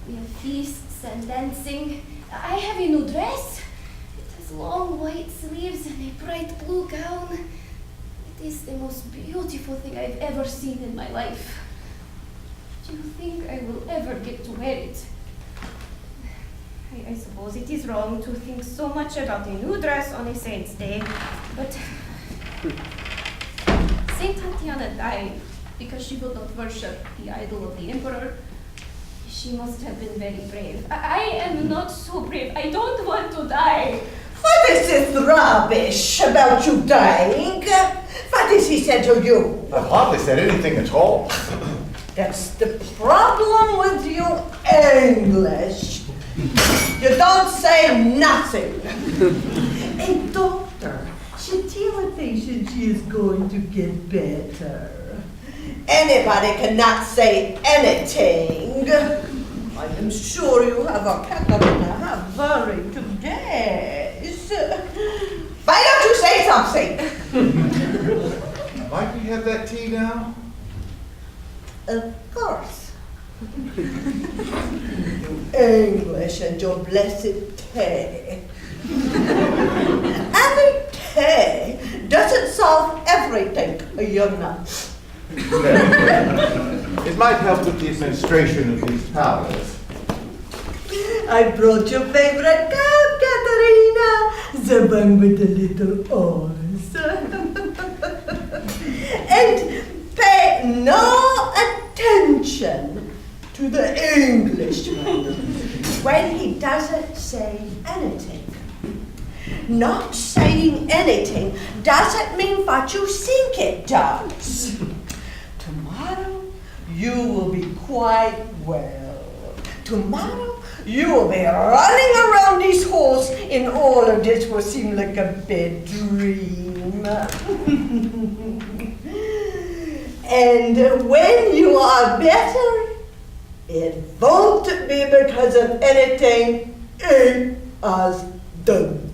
[SPEAKER 7] We have feasts and dancing. I have a new dress. It has long white sleeves and a bright blue gown. It is the most beautiful thing I've ever seen in my life. Do you think I will ever get to wear it? I suppose it is wrong to think so much about a new dress on a saint's day, but Saint Tatiana died because she would not worship the idol of the emperor. She must have been very brave. I am not so brave. I don't want to die.
[SPEAKER 8] What is this rubbish about you dying? What has he said to you?
[SPEAKER 3] I hardly said anything at all.
[SPEAKER 8] That's the problem with you English. You don't say nothing. A doctor should tell a patient she is going to get better. Anybody cannot say anything. I am sure you have a Katerina have very good days. Why don't you say something?
[SPEAKER 3] Might we have that tea now?
[SPEAKER 8] Of course. English and your blessed tea. Any tea doesn't solve everything, you know.
[SPEAKER 3] It might help with the administration of these powders.
[SPEAKER 8] I brought your favorite cup, Katerina, the one with the little oars. And pay no attention to the Englishman when he doesn't say anything. Not saying anything doesn't mean what you think it does. Tomorrow you will be quite well. Tomorrow you will be running around these halls and all of this will seem like a bad dream. And when you are better, it won't be because of anything he has done.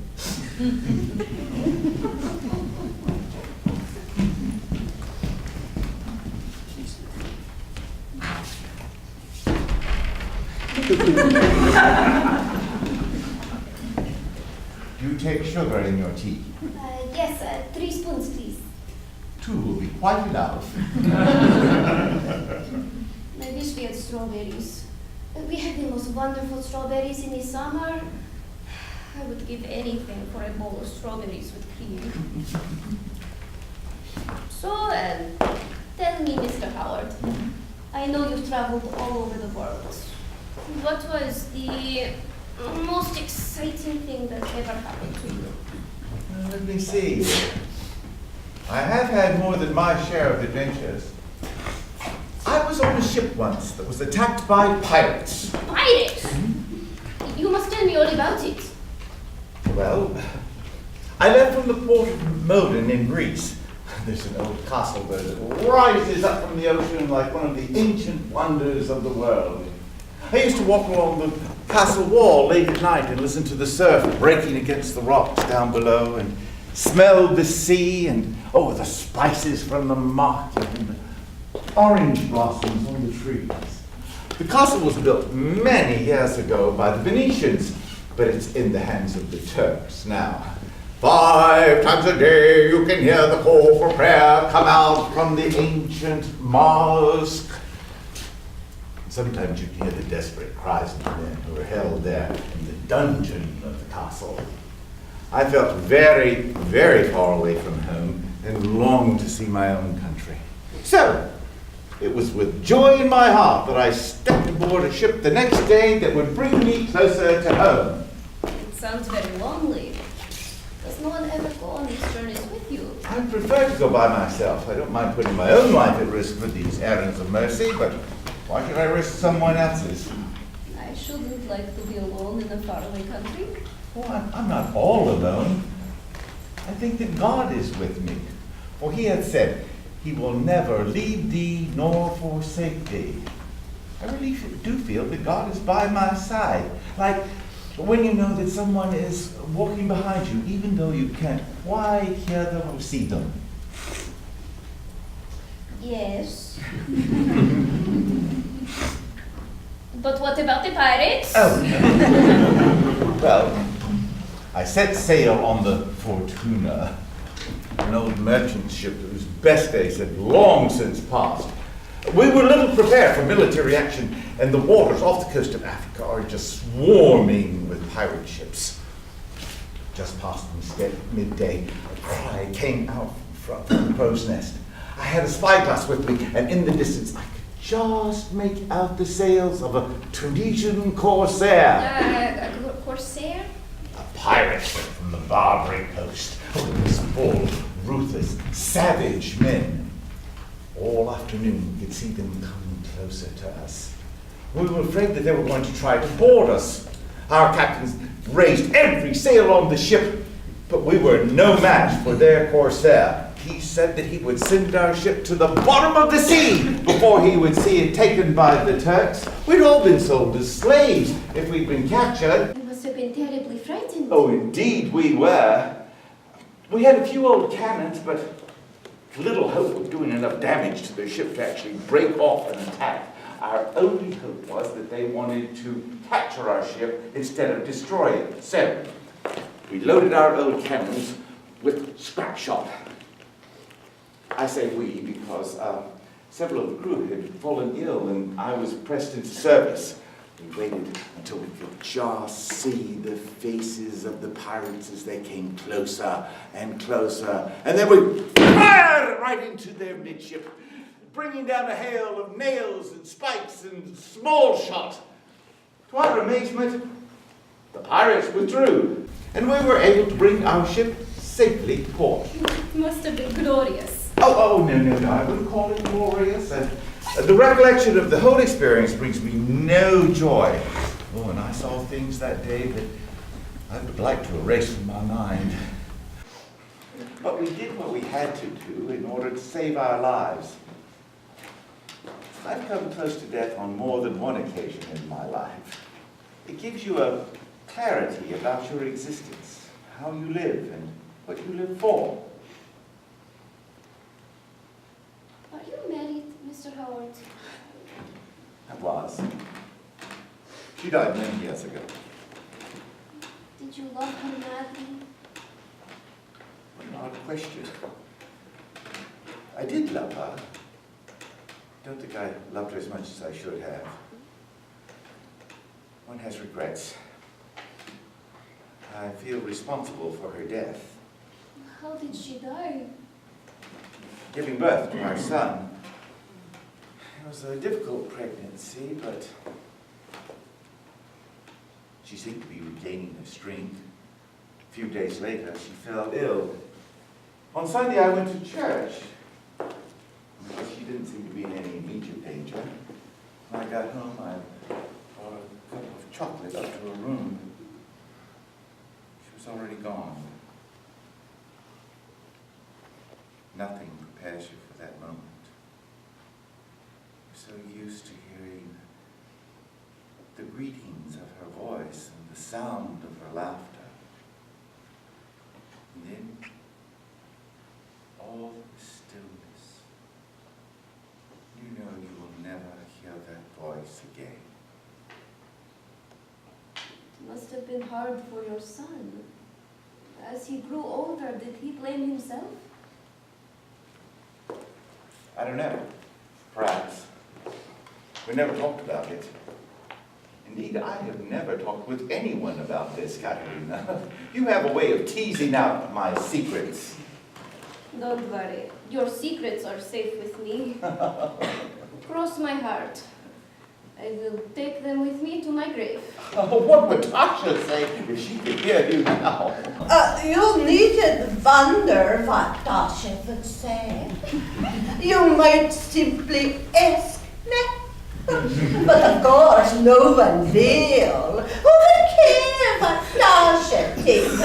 [SPEAKER 3] Do you take sugar in your tea?
[SPEAKER 7] Yes, 3 spoons, please.
[SPEAKER 3] 2 will be quite enough.
[SPEAKER 7] I wish we had strawberries. We have the most wonderful strawberries in the summer. I would give anything for a bowl of strawberries with cream. So, tell me, Mr. Howard, I know you've traveled all over the world. What was the most exciting thing that ever happened to you?
[SPEAKER 3] Let me see. I have had more than my share of adventures. I was on a ship once that was attacked by pirates.
[SPEAKER 7] Pirates? You must tell me all about it.
[SPEAKER 3] Well, I left from the port of Modin in Greece. There's an old castle there that rises up from the ocean like one of the ancient wonders of the world. I used to walk along the castle wall late at night and listen to the surf breaking against the rocks down below and smell the sea and, the spices from the market and the orange blossoms on the trees. The castle was built many years ago by the Venetians, but it's in the hands of the Turks now. 5 times a day you can hear the call for prayer come out from the ancient mosque. Sometimes you can hear the desperate cries of the men who are held there in the dungeon of the castle. I felt very, very far away from home and longed to see my own country. So, it was with joy in my heart that I stepped aboard a ship the next day that would bring me closer to home.
[SPEAKER 7] It sounds very lonely. Does no one ever go on these journeys with you?
[SPEAKER 3] I prefer to go by myself. I don't mind putting my own life at risk for these errands of mercy, but why should I risk someone else's?
[SPEAKER 7] I shouldn't like to be alone in a faraway country.
[SPEAKER 3] Oh, I'm not all alone. I think that God is with me. For he had said, he will never leave thee nor forsake thee. I really do feel that God is by my side. Like when you know that someone is walking behind you, even though you can't quite hear them or see them.
[SPEAKER 7] Yes. But what about the pirates?
[SPEAKER 3] Oh. Well, I set sail on the Fortuna, an old merchant ship whose best days had long since passed. We were little prepared for military action, and the waters off the coast of Africa are just swarming with pirate ships. Just past midday, a cry came out from the crow's nest. I had a spyglass with me, and in the distance I could just make out the sails of a Tunisian corsair.
[SPEAKER 7] Corsair?
[SPEAKER 3] A pirate ship from the Barbary coast. It was full of ruthless, savage men. All afternoon we could see them coming closer to us. We were afraid that they were going to try to board us. Our captains raised every sail on the ship, but we were no match for their corsair. He said that he would send our ship to the bottom of the sea before he would see it taken by the Turks. We'd all been sold as slaves if we'd been captured.
[SPEAKER 7] You must have been terribly frightened.
[SPEAKER 3] Oh, indeed we were. We had a few old cannons, but little hope of doing enough damage to the ship to actually break off an attack. Our only hope was that they wanted to capture our ship instead of destroy it. So, we loaded our old cannons with scrap shot. I say we because several of the crew had fallen ill and I was pressed into service. We waited until we could just see the faces of the pirates as they came closer and closer. And then we fired right into their midship, bringing down a hail of nails and spikes and small shot. To our amazement, the pirates withdrew, and we were able to bring our ship safely to port.
[SPEAKER 7] It must have been glorious.
[SPEAKER 3] Oh, no, I wouldn't call it glorious. The recollection of the whole experience brings me no joy. Oh, and I saw things that day that I would like to erase from my mind. But we did what we had to do in order to save our lives. I've come close to death on more than one occasion in my life. It gives you a clarity about your existence, how you live and what you live for.
[SPEAKER 7] Are you married, Mr. Howard?
[SPEAKER 3] I was. She died many years ago.
[SPEAKER 7] Did you love her madly?
[SPEAKER 3] What an odd question. I did love her. I don't think I loved her as much as I should have. One has regrets. I feel responsible for her death.
[SPEAKER 7] How did she die?
[SPEAKER 3] Giving birth to our son. It was a difficult pregnancy, but she seemed to be regaining her strength. A few days later, she fell ill. On Sunday, I went to church. But she didn't seem to be in any immediate danger. When I got home, I brought a cup of chocolate up to her room. She was already gone. Nothing prepares you for that moment. You're so used to hearing the greetings of her voice and the sound of her laughter. And then, all the stillness. You know you will never hear that voice again.
[SPEAKER 7] It must have been hard for your son. As he grew older, did he blame himself?
[SPEAKER 3] I don't know. Perhaps. We never talked about it. Indeed, I have never talked with anyone about this, Katerina. You have a way of teasing out my secrets.
[SPEAKER 7] Don't worry. Your secrets are safe with me. Cross my heart. I will take them with me to my grave.
[SPEAKER 3] Oh, what would Tasha say if she could hear you now?
[SPEAKER 8] You needn't wonder what Tasha would say. You might simply ask me. But of course, no one will. Who would care what Tasha thinks?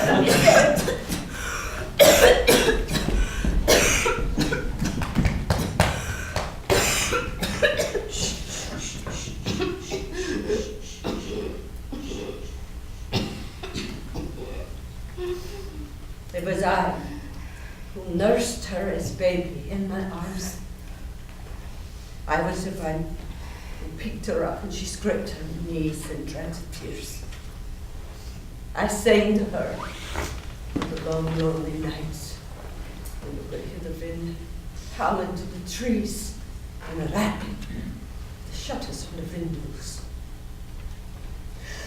[SPEAKER 8] It was I who nursed her as baby in my arms. I was the one who picked her up and she scraped her knees and dried her tears. I sang to her on the long, lonely nights when you could hear the wind howl into the trees and rapping the shutters on the windows.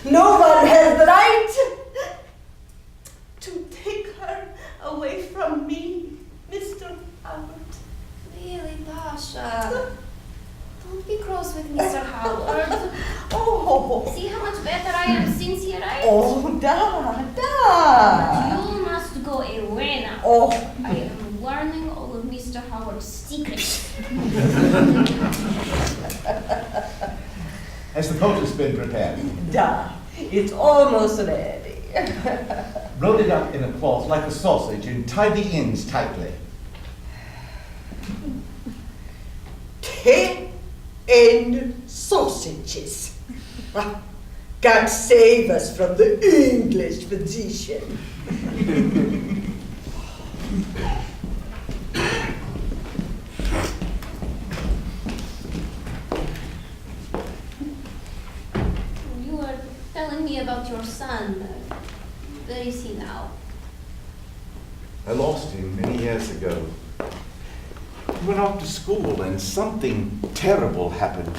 [SPEAKER 8] No one has the right to take her away from me, Mr. Howard.
[SPEAKER 7] Really, Tasha? Don't be cross with Mr. Howard.
[SPEAKER 8] Oh.
[SPEAKER 7] See how much better I am since he arrived?
[SPEAKER 8] Oh, da.
[SPEAKER 7] You must go away now.
[SPEAKER 8] Oh.
[SPEAKER 7] I am learning all of Mr. Howard's secrets.
[SPEAKER 3] Has the poultice been prepared?
[SPEAKER 8] Da. It's almost ready.
[SPEAKER 3] Roll it up in a cloth like a sausage and tie the ends tightly.
[SPEAKER 8] 10 end sausages. God save us from the English physician.
[SPEAKER 7] You were telling me about your son. Where is he now?
[SPEAKER 3] I lost him many years ago. He went off to school and something terrible happened.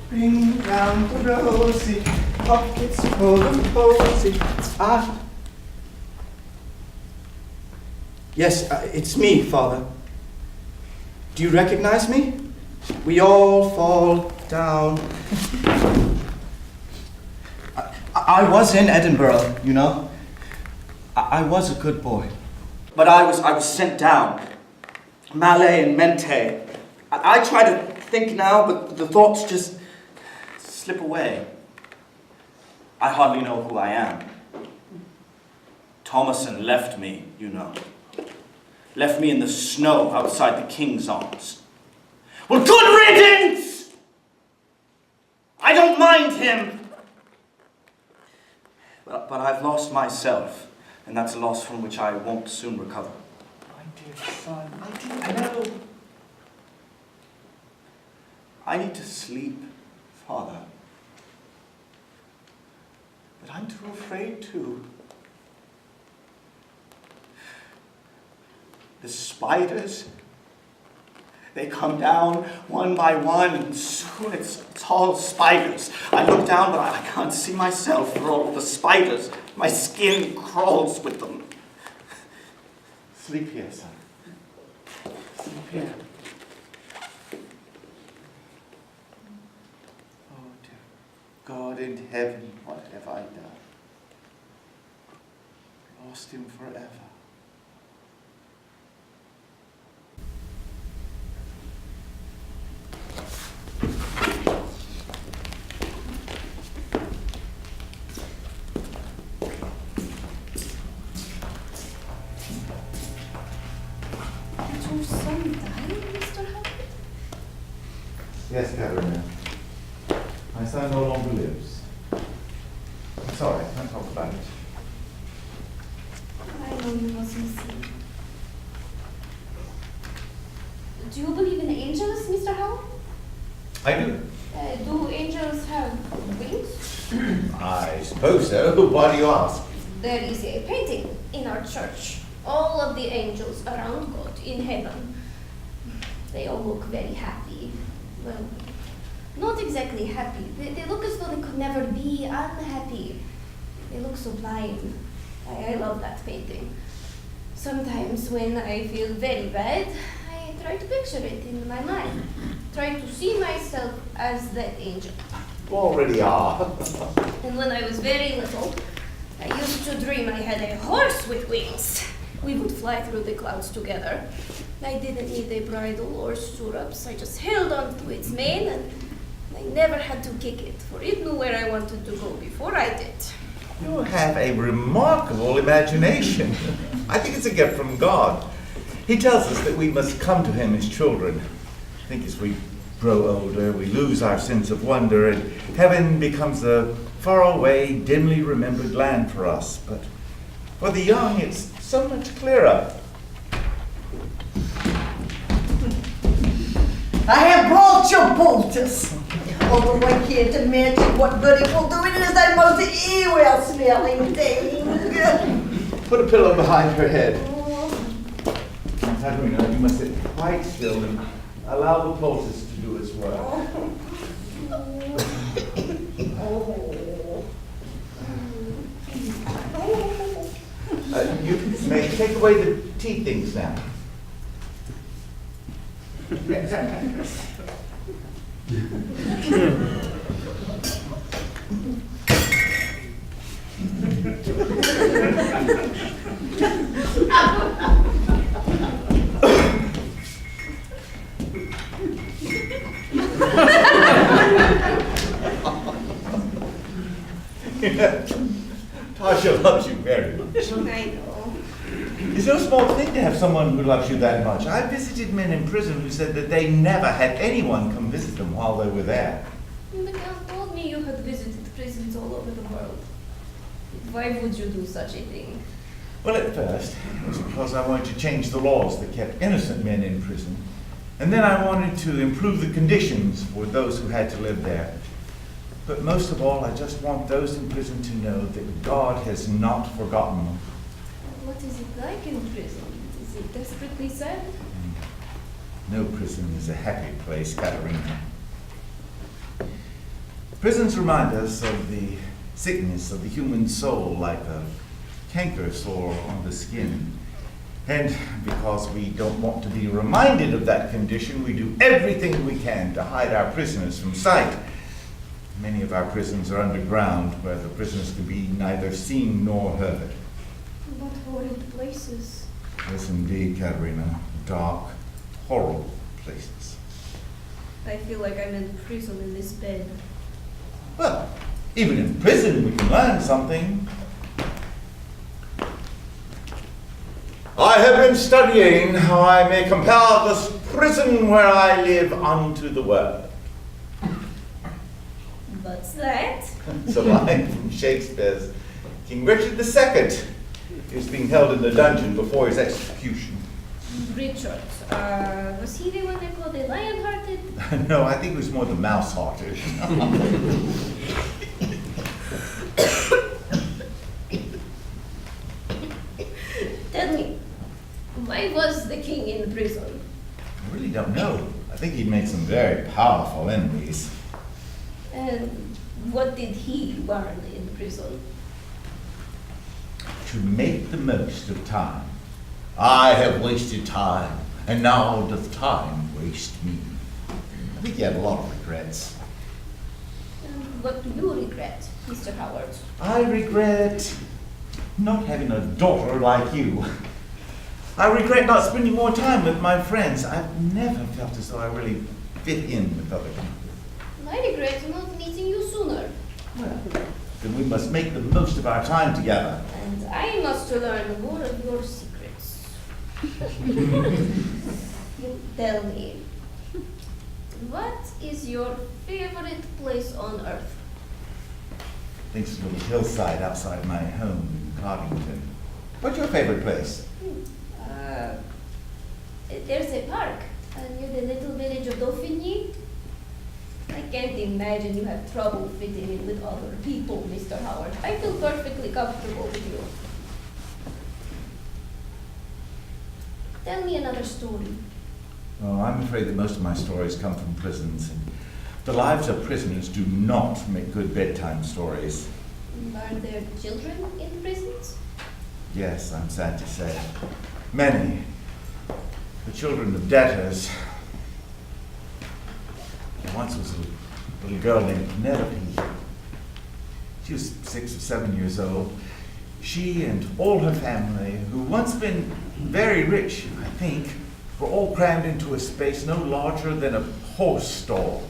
[SPEAKER 3] Bring down the rosy, pockets full of posy.
[SPEAKER 1] Yes, it's me, Father. Do you recognize me? We all fall down. I was in Edinburgh, you know. I was a good boy. But I was sent down. Malay and Mente. I try to think now, but the thoughts just slip away. I hardly know who I am. Thomason left me, you know. Left me in the snow outside the King's Arms. Well, good riddance! I don't mind him. But I've lost myself, and that's a loss from which I won't soon recover.
[SPEAKER 3] My dear son, I didn't know.
[SPEAKER 1] I need to sleep, Father. But I'm too afraid to. The spiders, they come down one by one, and soon it's all spiders. I look down, but I can't see myself for all the spiders. My skin crawls with them.
[SPEAKER 3] Sleep here, son. Sleep here. Oh, dear God in heaven, what have I done? Lost him forever.
[SPEAKER 7] Did your son die, Mr. Howard?
[SPEAKER 3] Yes, Katerina. My son no longer lives. I'm sorry, I can't talk about it.
[SPEAKER 7] I know you must miss him. Do you believe in angels, Mr. Howard?
[SPEAKER 3] I do.
[SPEAKER 7] Do angels have wings?
[SPEAKER 3] I suppose so. Why do you ask?
[SPEAKER 7] There is a painting in our church. All of the angels around God in heaven. They all look very happy. Well, not exactly happy. They look as though they could never be unhappy. They look sublime. I love that painting. Sometimes when I feel very bad, I try to picture it in my mind. Try to see myself as that angel.
[SPEAKER 3] You already are.
[SPEAKER 7] And when I was very little, I used to dream I had a horse with wings. We would fly through the clouds together. I didn't need a bridle or stirrups. I just held on to its mane and I never had to kick it, for it knew where I wanted to go before I did.
[SPEAKER 3] You have a remarkable imagination. I think it's a gift from God. He tells us that we must come to him as children. I think as we grow older, we lose our sense of wonder, and heaven becomes a faraway, dimly remembered land for us. But for the young, it's so much clearer.
[SPEAKER 8] I have brought your bolters. All the way here to mention what good it will do. It is that most evil-smelling thing.
[SPEAKER 3] Put a pillow behind her head. Katerina, you must sit quite still and allow the poultice to do its work. You may take away the tea things now. Tasha loves you very much.
[SPEAKER 7] I know.
[SPEAKER 3] It's no small thing to have someone who loves you that much. I visited men in prison who said that they never had anyone come visit them while they were there.
[SPEAKER 7] The Count told me you had visited prisons all over the world. Why would you do such a thing?
[SPEAKER 3] Well, at first, it was because I wanted to change the laws that kept innocent men in prison. And then I wanted to improve the conditions for those who had to live there. But most of all, I just want those in prison to know that God has not forgotten them.
[SPEAKER 7] What is it like in prison? Is it desperately sad?
[SPEAKER 3] No prison is a happy place, Katerina. Prisons remind us of the sickness of the human soul, like a canker sore on the skin. And because we don't want to be reminded of that condition, we do everything we can to hide our prisoners from sight. Many of our prisons are underground, where the prisoners can be neither seen nor heard.
[SPEAKER 7] What horrid places.
[SPEAKER 3] Yes, indeed, Katerina. Dark, horrible places.
[SPEAKER 7] I feel like I'm in prison in this bed.
[SPEAKER 3] Well, even in prison we can learn something. I have been studying how I may compel this prison where I live unto the world.
[SPEAKER 7] What's that?
[SPEAKER 3] It's a line from Shakespeare's King Richard II. He was being held in the dungeon before his execution.
[SPEAKER 7] Richard, was he the one they called the lion-hearted?
[SPEAKER 3] No, I think it was more the mouse-hearted.
[SPEAKER 7] Tell me, why was the king in prison?
[SPEAKER 3] I really don't know. I think he'd made some very powerful enemies.
[SPEAKER 7] And what did he learn in prison?
[SPEAKER 3] To make the most of time. I have wasted time, and now doth time waste me. I think he had a lot of regrets.
[SPEAKER 7] And what do you regret, Mr. Howard?
[SPEAKER 3] I regret not having a daughter like you. I regret not spending more time with my friends. I've never felt as though I really fit in with other people.
[SPEAKER 7] I regret not meeting you sooner.
[SPEAKER 3] Well, then we must make the most of our time together.
[SPEAKER 7] And I must learn more of your secrets. Tell me, what is your favorite place on earth?
[SPEAKER 3] I think it's a little hillside outside my home in Covington. What's your favorite place?
[SPEAKER 7] There's a park near the little village of Dauphiné. I can't imagine you have trouble fitting in with other people, Mr. Howard. I feel perfectly comfortable with you. Tell me another story.
[SPEAKER 3] Oh, I'm afraid that most of my stories come from prisons. And the lives of prisoners do not make good bedtime stories.
[SPEAKER 7] Are there children in prisons?
[SPEAKER 3] Yes, I'm sad to say. Many. The children of debtors. There once was a little girl named Penelope. She was 6 or 7 years old. She and all her family, who once been very rich, I think, were all crammed into a space no larger than a horse stall.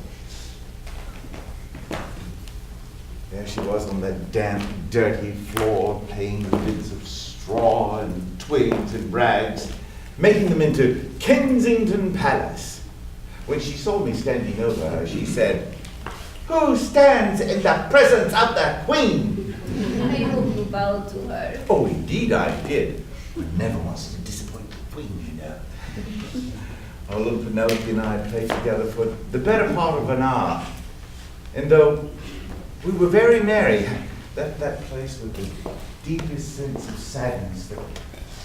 [SPEAKER 3] There she was on that damp, dirty floor, playing with bits of straw and twigs and rags, making them into Kensington Palace. When she saw me standing over her, she said, "Who stands in the presence of the Queen?"
[SPEAKER 7] I hope you bowed to her.
[SPEAKER 3] Oh, indeed I did. I never wants to disappoint the Queen, you know. Our little Penelope and I played together for the better part of an hour. And though we were very merry, that place with the deepest sense of sadness that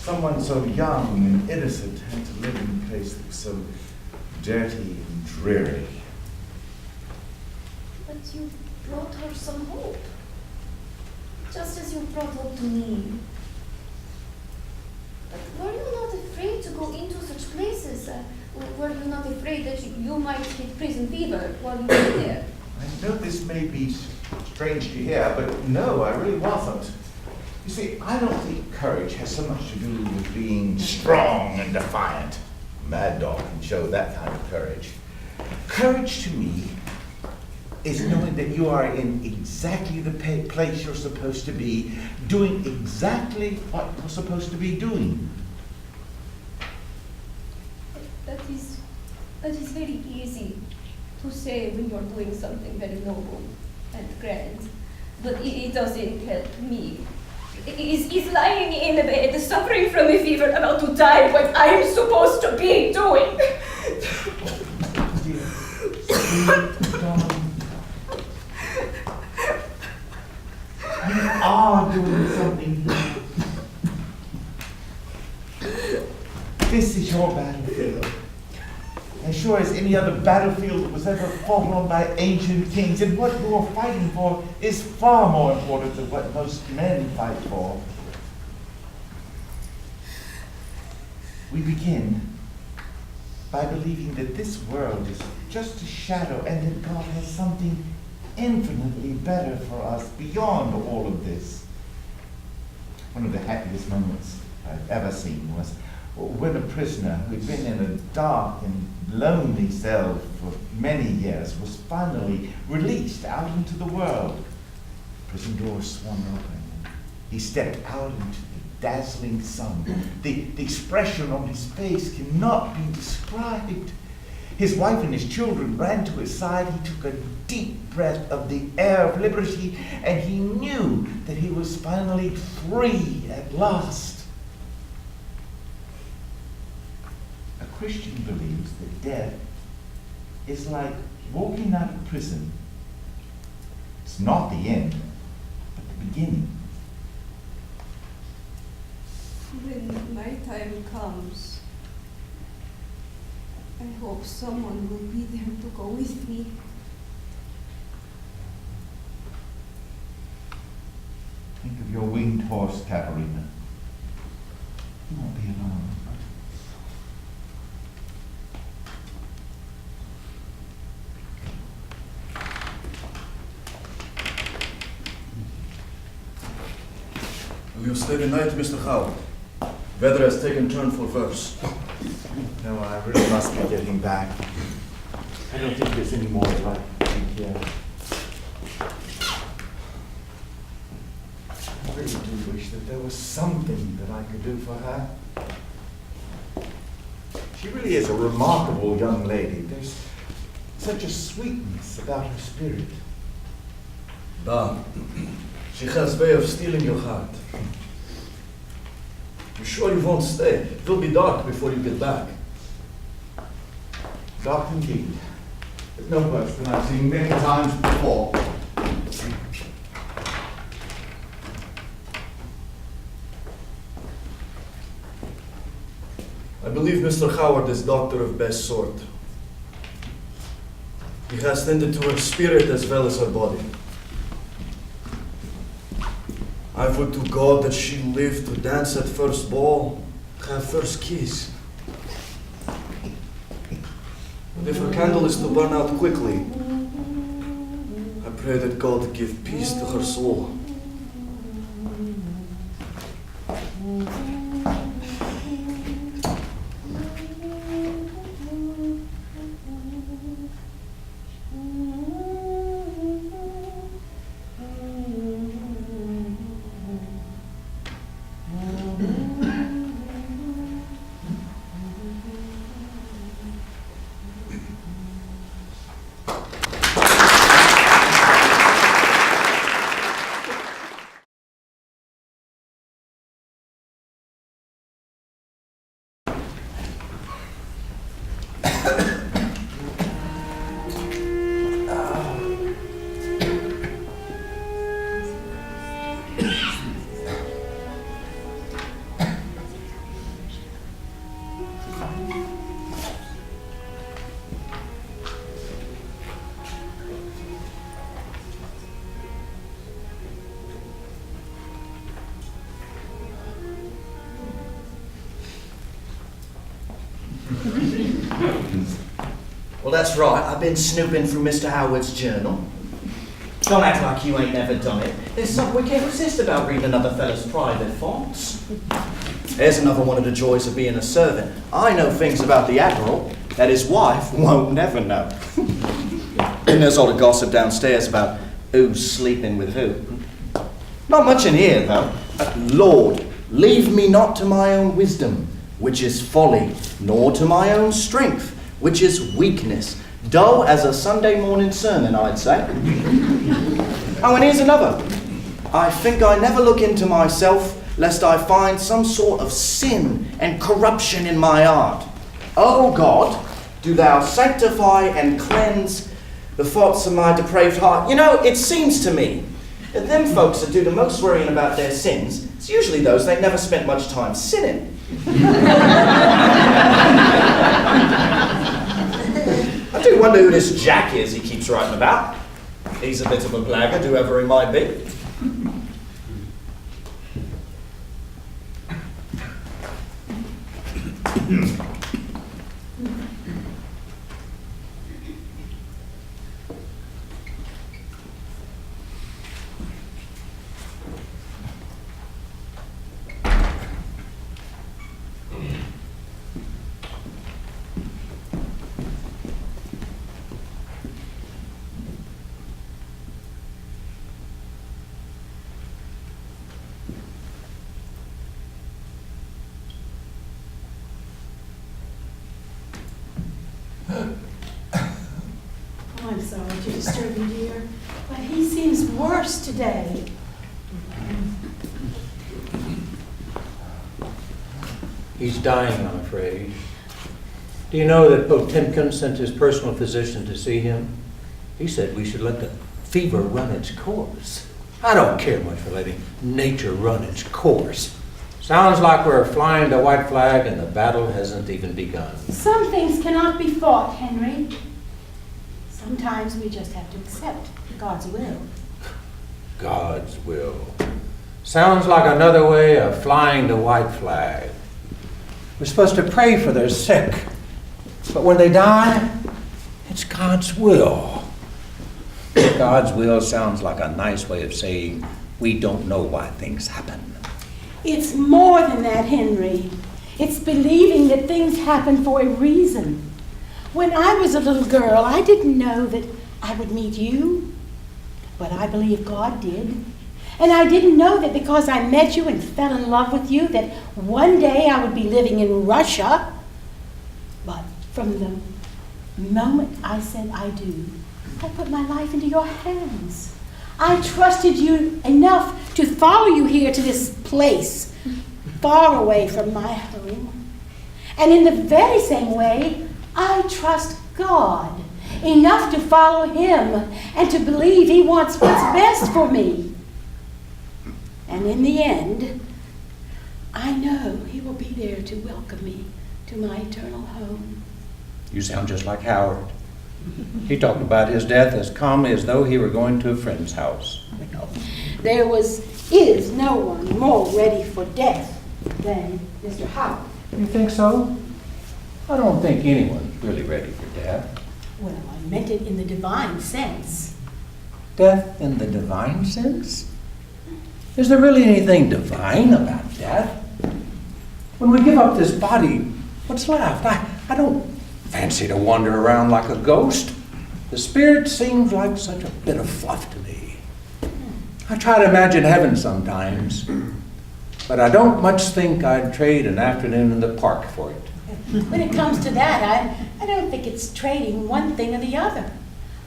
[SPEAKER 3] someone so young and innocent had to live in a place that was so dirty and dreary.
[SPEAKER 7] But you brought her some hope. Just as you brought hope to me. But were you not afraid to go into such places? Were you not afraid that you might get prison fever while you were there?
[SPEAKER 3] I know this may be strange to hear, but no, I really wasn't. You see, I don't think courage has so much to do with being strong and defiant. A mad dog can show that kind of courage. Courage to me is knowing that you are in exactly the place you're supposed to be, doing exactly what you're supposed to be doing.
[SPEAKER 7] That is very easy to say when you're doing something very noble and grand, but it doesn't help me. Is lying in the bed, suffering from a fever, about to die, what I'm supposed to be doing.
[SPEAKER 3] Dear, sweet darling, you are doing something. This is your battlefield. As sure as any other battlefield that was ever fought on by ancient kings, and what you're fighting for is far more important than what most men fight for. We begin by believing that this world is just a shadow and that God has something infinitely better for us beyond all of this. One of the happiest moments I've ever seen was when a prisoner who'd been in a dark and lonely cell for many years was finally released out into the world. Prison doors swung open. He stepped out into the dazzling sun. The expression on his face cannot be described. His wife and his children ran to his side. He took a deep breath of the air of liberty, and he knew that he was finally free at last. A Christian believes that death is like walking out of prison. It's not the end, but the beginning.
[SPEAKER 7] When my time comes, I hope someone will be there to go with me.
[SPEAKER 3] Think of your winged horse, Katerina. You won't be alone.
[SPEAKER 9] Will you stay the night, Mr. Howard? Weather has taken turn for worse.
[SPEAKER 3] No, I really must be getting back. I don't think there's any more of I think here. I really do wish that there was something that I could do for her. She really is a remarkable young lady. There's such a sweetness about her spirit.
[SPEAKER 9] Da. She has a way of stealing your heart. You sure you won't stay? It will be dark before you get back.
[SPEAKER 3] Dark indeed, but no worse than I've seen many times before.
[SPEAKER 9] I believe Mr. Howard is doctor of best sort. He has tended to her spirit as well as her body. I would to God that she lived to dance at first ball, have first kiss. But if her candle is to burn out quickly, I pray that God give peace to her soul.
[SPEAKER 1] Well, that's right. I've been snooping through Mr. Howard's journal. Don't act like you ain't never done it. There's something we can't resist about reading another fella's private thoughts. There's another one of the joys of being a servant. I know things about the Admiral that his wife won't never know. And there's all the gossip downstairs about who's sleeping with who. Not much in here, though. Lord, leave me not to my own wisdom, which is folly, nor to my own strength, which is weakness. Dull as a Sunday morning sermon, I'd say. Oh, and here's another. I think I never look into myself, lest I find some sort of sin and corruption in my heart. O God, do thou sanctify and cleanse the thoughts of my depraved heart. You know, it seems to me that them folks that do the most worrying about their sins, it's usually those that never spent much time sinning. I do wonder who this Jack is he keeps writing about. He's a bit of a blackguard, whoever he might be.
[SPEAKER 5] Oh, I'm sorry to disturb you, dear, but he seems worse today.
[SPEAKER 2] He's dying, I'm afraid. Do you know that Potemkin sent his personal physician to see him? He said we should let the fever run its course. I don't care much for letting nature run its course. Sounds like we're flying the white flag and the battle hasn't even begun.
[SPEAKER 5] Some things cannot be fought, Henry. Sometimes we just have to accept God's will.
[SPEAKER 2] God's will. Sounds like another way of flying the white flag. We're supposed to pray for their sick, but when they die, it's God's will. God's will sounds like a nice way of saying we don't know why things happen.
[SPEAKER 5] It's more than that, Henry. It's believing that things happen for a reason. When I was a little girl, I didn't know that I would meet you, but I believe God did. And I didn't know that because I met you and fell in love with you, that one day I would be living in Russia. But from the moment I said I do, I put my life into your hands. I trusted you enough to follow you here to this place, far away from my home. And in the very same way, I trust God enough to follow him and to believe he wants what's best for me. And in the end, I know he will be there to welcome me to my eternal home.
[SPEAKER 2] You sound just like Howard. He talked about his death as calmly as though he were going to a friend's house.
[SPEAKER 5] There is no one more ready for death than Mr. Howard.
[SPEAKER 2] You think so? I don't think anyone's really ready for death.
[SPEAKER 5] Well, I meant it in the divine sense.
[SPEAKER 2] Death in the divine sense? Is there really anything divine about death? When we give up this body, what's left? I don't fancy to wander around like a ghost. The spirit seems like such a bit of fluff to me. I try to imagine heaven sometimes, but I don't much think I'd trade an afternoon in the park for it.
[SPEAKER 5] When it comes to that, I don't think it's trading one thing or the other.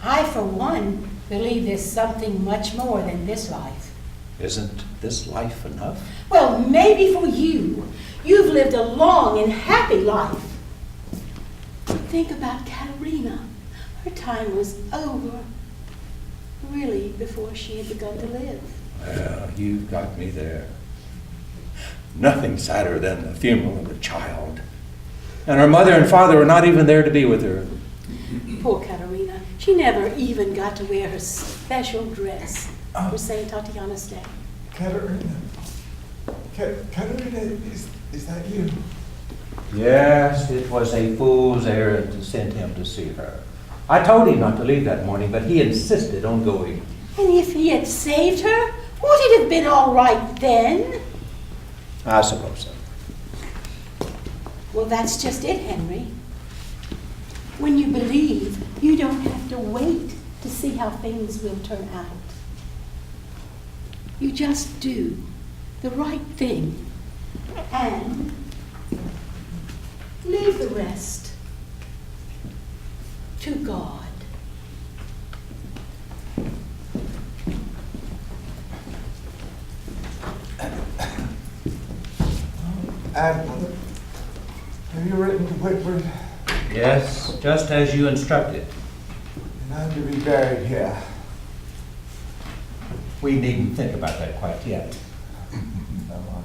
[SPEAKER 5] I, for one, believe there's something much more than this life.
[SPEAKER 2] Isn't this life enough?
[SPEAKER 5] Well, maybe for you. You've lived a long and happy life. Think about Katerina. Her time was over, really, before she had begun to live.
[SPEAKER 2] Well, you've got me there. Nothing sadder than the funeral of a child. And her mother and father were not even there to be with her.
[SPEAKER 5] Poor Katerina. She never even got to wear her special dress for St. Tatiana's Day.
[SPEAKER 3] Katerina. Katerina, is that you?
[SPEAKER 2] Yes, it was a fool's errand to send him to see her. I told him not to leave that morning, but he insisted on going.
[SPEAKER 5] And if he had saved her, would it have been all right then?
[SPEAKER 2] I suppose so.
[SPEAKER 5] Well, that's just it, Henry. When you believe, you don't have to wait to see how things will turn out. You just do the right thing and leave the rest to God.
[SPEAKER 3] Admiral, have you written to Whitford?
[SPEAKER 2] Yes, just as you instructed.
[SPEAKER 3] And I'm to be buried here.
[SPEAKER 2] We needn't think about that quite yet.
[SPEAKER 3] No,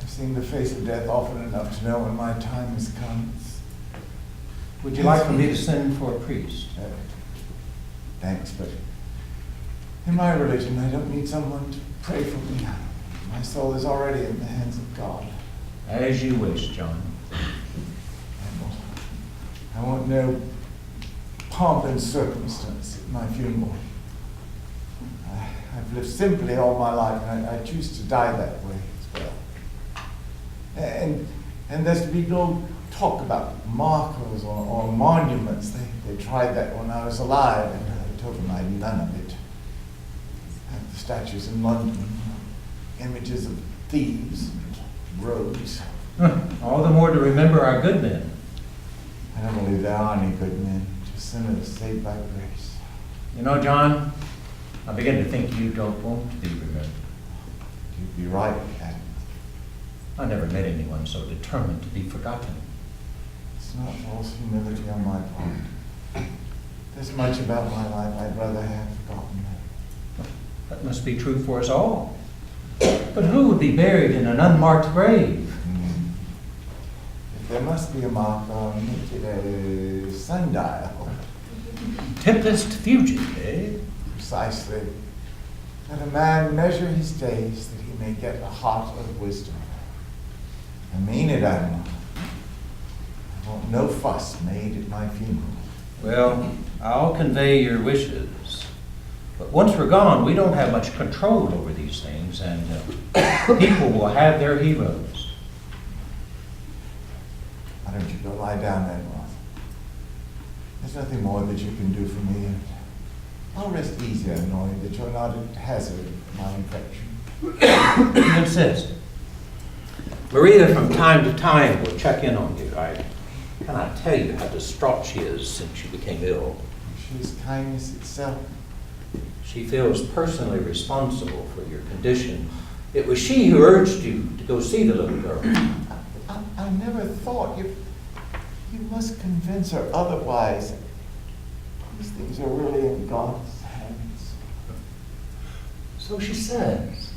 [SPEAKER 3] I've seen the face of death often enough to know when my time has come.
[SPEAKER 2] Would you like for me to send for a priest?
[SPEAKER 3] Thanks, but in my religion, I don't need someone to pray for me. My soul is already in the hands of God.
[SPEAKER 2] As you wish, John.
[SPEAKER 3] I want no pomp and circumstance at my funeral. I've lived simply all my life, and I choose to die that way as well. And there's to be no talk about markers or monuments. They tried that when I was alive, and I told them I had none of it. I have the statues in London, images of thieves and rogues.
[SPEAKER 2] All the more to remember our good men.
[SPEAKER 3] I don't believe there are any good men, just sinners saved by grace.
[SPEAKER 2] You know, John, I begin to think you don't want to be remembered.
[SPEAKER 3] You'd be right, Captain.
[SPEAKER 2] I never met anyone so determined to be forgotten.
[SPEAKER 3] It's not false humility on my part. There's much about my life I'd rather have forgotten.
[SPEAKER 2] That must be true for us all. But who would be buried in an unmarked grave?
[SPEAKER 3] If there must be a mark on a sundial.
[SPEAKER 2] Tempest fugitive, eh?
[SPEAKER 3] Precisely. Let a man measure his days that he may get the heart of wisdom. I mean it, Admiral. I want no fuss made at my funeral.
[SPEAKER 2] Well, I'll convey your wishes. But once we're gone, we don't have much control over these things, and people will have their heroes.
[SPEAKER 3] Why don't you go lie down then, Roth? There's nothing more that you can do for me, and I'll rest easier knowing that you're not at hazard of my infection.
[SPEAKER 2] You insist. Maria, from time to time, will check in on you. I cannot tell you how distraught she is since you became ill.
[SPEAKER 3] She is kindness itself.
[SPEAKER 2] She feels personally responsible for your condition. It was she who urged you to go see the little girl.
[SPEAKER 3] I never thought you must convince her otherwise. These things are really in God's hands.
[SPEAKER 2] So she says,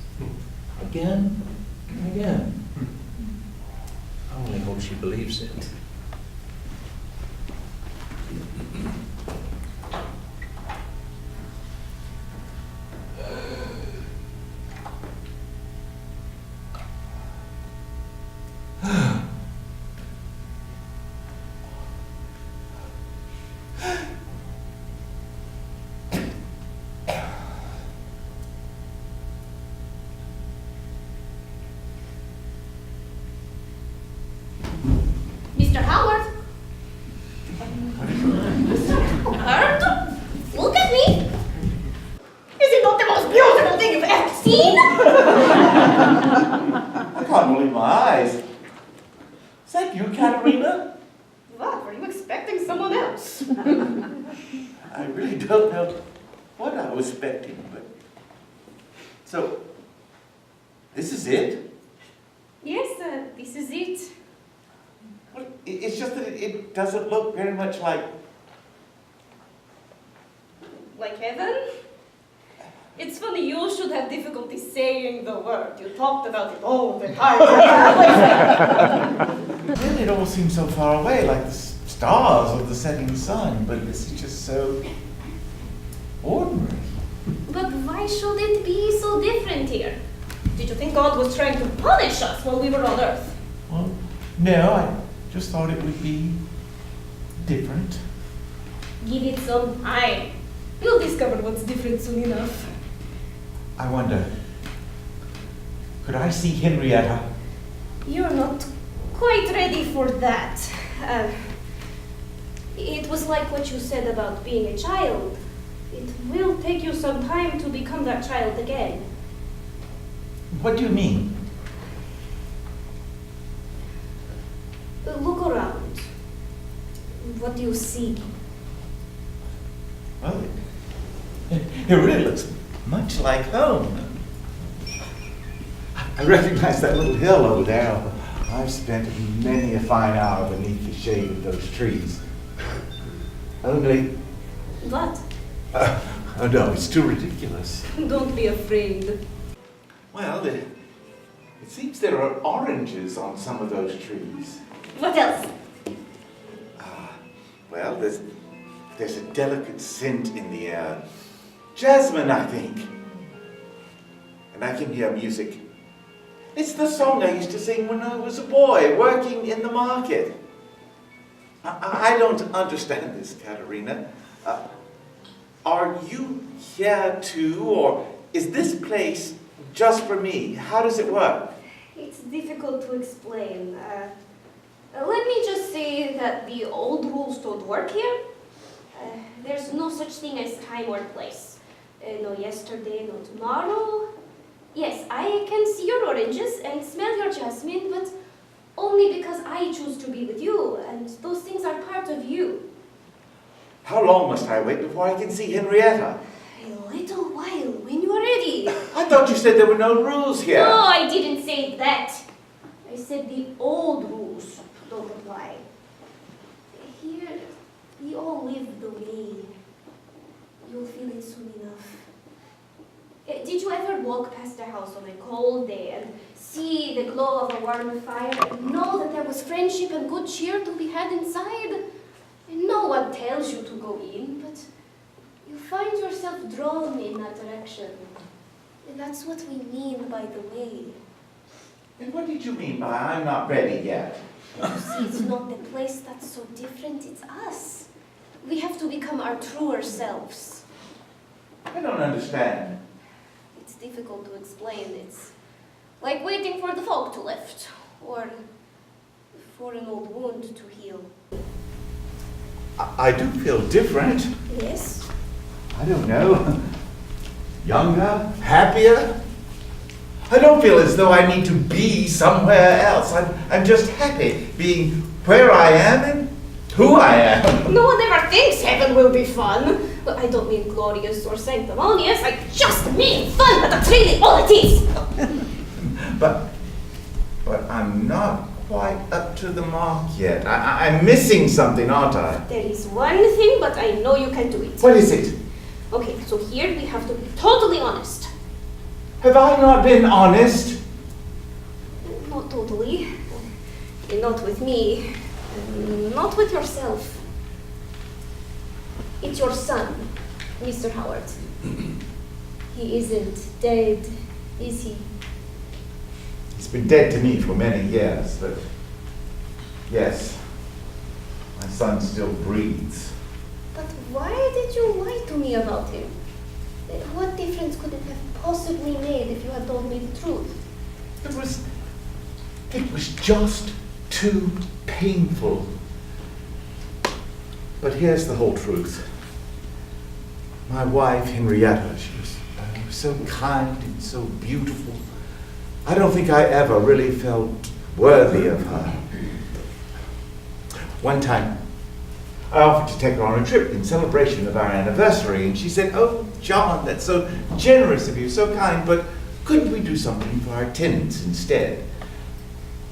[SPEAKER 2] again and again. I only hope she believes it.
[SPEAKER 7] Mr. Howard? Howard? Look at me! Is it not the most beautiful thing you've ever seen?
[SPEAKER 3] I can't believe my eyes. Is that you, Katerina?
[SPEAKER 7] What? Were you expecting someone else?
[SPEAKER 3] I really don't know what I was expecting, but... So, this is it?
[SPEAKER 7] Yes, this is it.
[SPEAKER 3] Well, it's just that it doesn't look very much like...
[SPEAKER 7] Like heaven? It's funny, you should have difficulty saying the word. You talked about it all the time.
[SPEAKER 3] Well, it all seems so far away, like the stars or the setting sun, but this is just so ordinary.
[SPEAKER 7] But why should it be so different here? Did you think God was trying to punish us while we were on earth?
[SPEAKER 3] Well, no, I just thought it would be different.
[SPEAKER 7] Give it some time. You'll discover what's different soon enough.
[SPEAKER 3] I wonder, could I see Henrietta?
[SPEAKER 7] You're not quite ready for that. It was like what you said about being a child. It will take you some time to become that child again.
[SPEAKER 3] What do you mean?
[SPEAKER 7] Look around. What do you see?
[SPEAKER 3] Well, it really looks much like home. I recognize that little hill over there. I've spent many a fine hour beneath the shade of those trees. Only...
[SPEAKER 7] What?
[SPEAKER 3] Oh no, it's too ridiculous.
[SPEAKER 7] Don't be afraid.
[SPEAKER 3] Well, it seems there are oranges on some of those trees.
[SPEAKER 7] What else?
[SPEAKER 3] Well, there's a delicate scent in the air. Jasmine, I think. And I can hear music. It's the song I used to sing when I was a boy, working in the market. I don't understand this, Katerina. Are you here too, or is this place just for me? How does it work?
[SPEAKER 7] It's difficult to explain. Let me just say that the old rules don't work here. There's no such thing as time or place. No yesterday, no tomorrow. Yes, I can see your oranges and smell your jasmine, but only because I choose to be with you, and those things are part of you.
[SPEAKER 3] How long must I wait before I can see Henrietta?
[SPEAKER 7] A little while, when you are ready.
[SPEAKER 3] I thought you said there were no rules here.
[SPEAKER 7] No, I didn't say that. I said the old rules don't apply. Here, we all live the way. You'll feel it soon enough. Did you ever walk past a house on a cold day and see the glow of a warm fire and know that there was friendship and good cheer to be had inside? And no one tells you to go in, but you find yourself drawn in that direction. And that's what we mean by the way.
[SPEAKER 3] And what did you mean by I'm not ready yet?
[SPEAKER 7] You see, it's not the place that's so different, it's us. We have to become our truer selves.
[SPEAKER 3] I don't understand.
[SPEAKER 7] It's difficult to explain. It's like waiting for the fog to lift, or for an old wound to heal.
[SPEAKER 3] I do feel different.
[SPEAKER 7] Yes?
[SPEAKER 3] I don't know. Younger, happier. I don't feel as though I need to be somewhere else. I'm just happy being where I am and who I am.
[SPEAKER 7] No one ever thinks heaven will be fun. But I don't mean glorious or sanctimonious. I just mean fun, but that's really all it is.
[SPEAKER 3] But I'm not quite up to the mark yet. I'm missing something, aren't I?
[SPEAKER 7] There is one thing, but I know you can do it.
[SPEAKER 3] What is it?
[SPEAKER 7] Okay, so here we have to be totally honest.
[SPEAKER 3] Have I not been honest?
[SPEAKER 7] Not totally. Not with me. Not with yourself. It's your son, Mr. Howard. He isn't dead, is he?
[SPEAKER 3] He's been dead to me for many years, but yes, my son still breathes.
[SPEAKER 7] But why did you lie to me about him? What difference could it have possibly made if you had told me the truth?
[SPEAKER 3] It was just too painful. But here's the whole truth. My wife, Henrietta, she was so kind and so beautiful. I don't think I ever really felt worthy of her. One time, I offered to take her on a trip in celebration of our anniversary, and she said, "Oh, John, that's so generous of you, so kind, but couldn't we do something for our tenants instead?"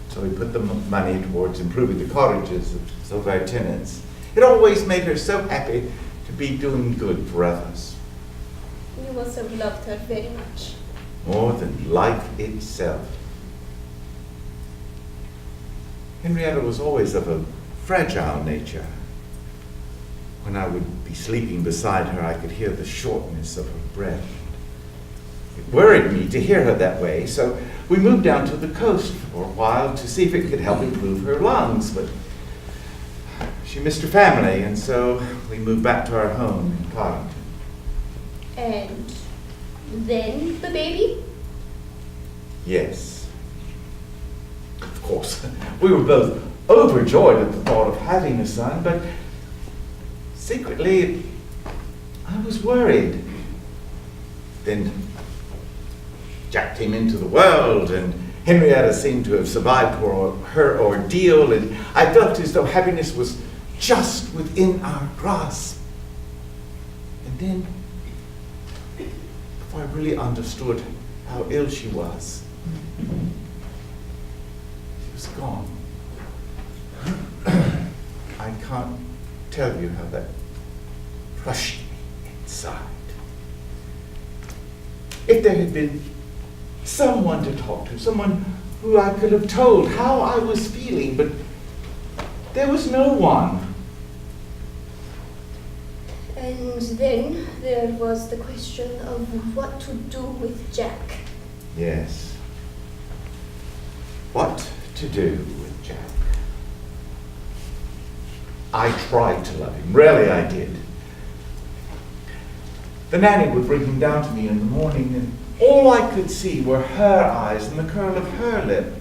[SPEAKER 3] So we put the money towards improving the cottages of some of our tenants. It always made her so happy to be doing good for others.
[SPEAKER 7] You must have loved her very much.
[SPEAKER 3] More than life itself. Henrietta was always of a fragile nature. When I would be sleeping beside her, I could hear the shortness of her breath. It worried me to hear her that way, so we moved down to the coast for a while to see if it could help improve her lungs, but she missed her family, and so we moved back to our home in Parkington.
[SPEAKER 7] And then the baby?
[SPEAKER 3] Yes. Of course, we were both overjoyed at the thought of having a son, but secretly, I was worried. Then Jack came into the world, and Henrietta seemed to have survived her ordeal, and I felt as though happiness was just within our grasp. And then, before I really understood how ill she was gone. I can't tell you how that crushed me inside. If there had been someone to talk to, someone who I could have told how I was feeling, but there was no one.
[SPEAKER 7] And then there was the question of what to do with Jack.
[SPEAKER 3] Yes. What to do with Jack? I tried to love him. Really, I did. The nanny would bring him down to me in the morning, and all I could see were her eyes and the curl of her lip.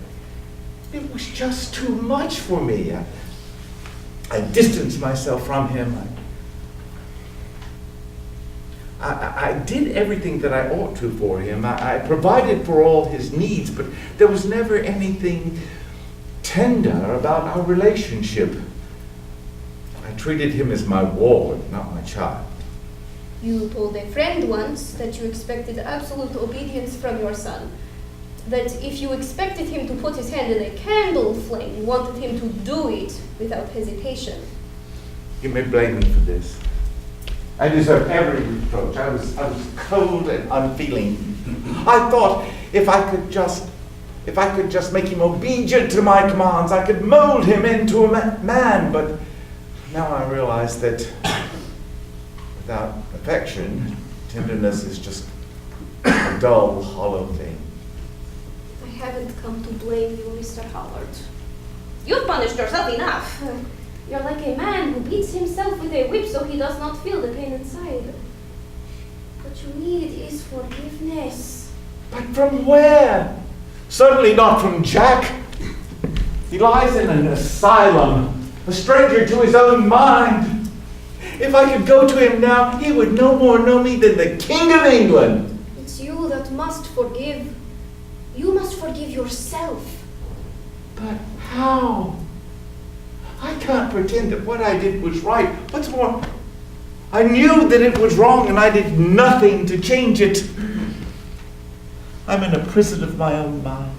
[SPEAKER 3] It was just too much for me. I distanced myself from him. I did everything that I ought to for him. I provided for all his needs, but there was never anything tender about our relationship. I treated him as my ward, not my child.
[SPEAKER 7] You told a friend once that you expected absolute obedience from your son. That if you expected him to put his hand in a candle flame, you wanted him to do it without hesitation.
[SPEAKER 3] You may blame me for this. I deserve every reproach. I was cold and unfeeling. I thought if I could just make him obedient to my commands, I could mold him into a man. But now I realize that without affection, tenderness is just a dull, hollow thing.
[SPEAKER 7] I haven't come to blame you, Mr. Howard. You've punished yourself enough. You're like a man who beats himself with a whip so he does not feel the pain inside. What you need is forgiveness.
[SPEAKER 3] But from where? Certainly not from Jack. He lies in an asylum, a stranger to his own mind. If I could go to him now, he would no more know me than the King of England.
[SPEAKER 7] It's you that must forgive. You must forgive yourself.
[SPEAKER 3] But how? I can't pretend that what I did was right. What's more, I knew that it was wrong and I did nothing to change it. I'm in a prison of my own mind.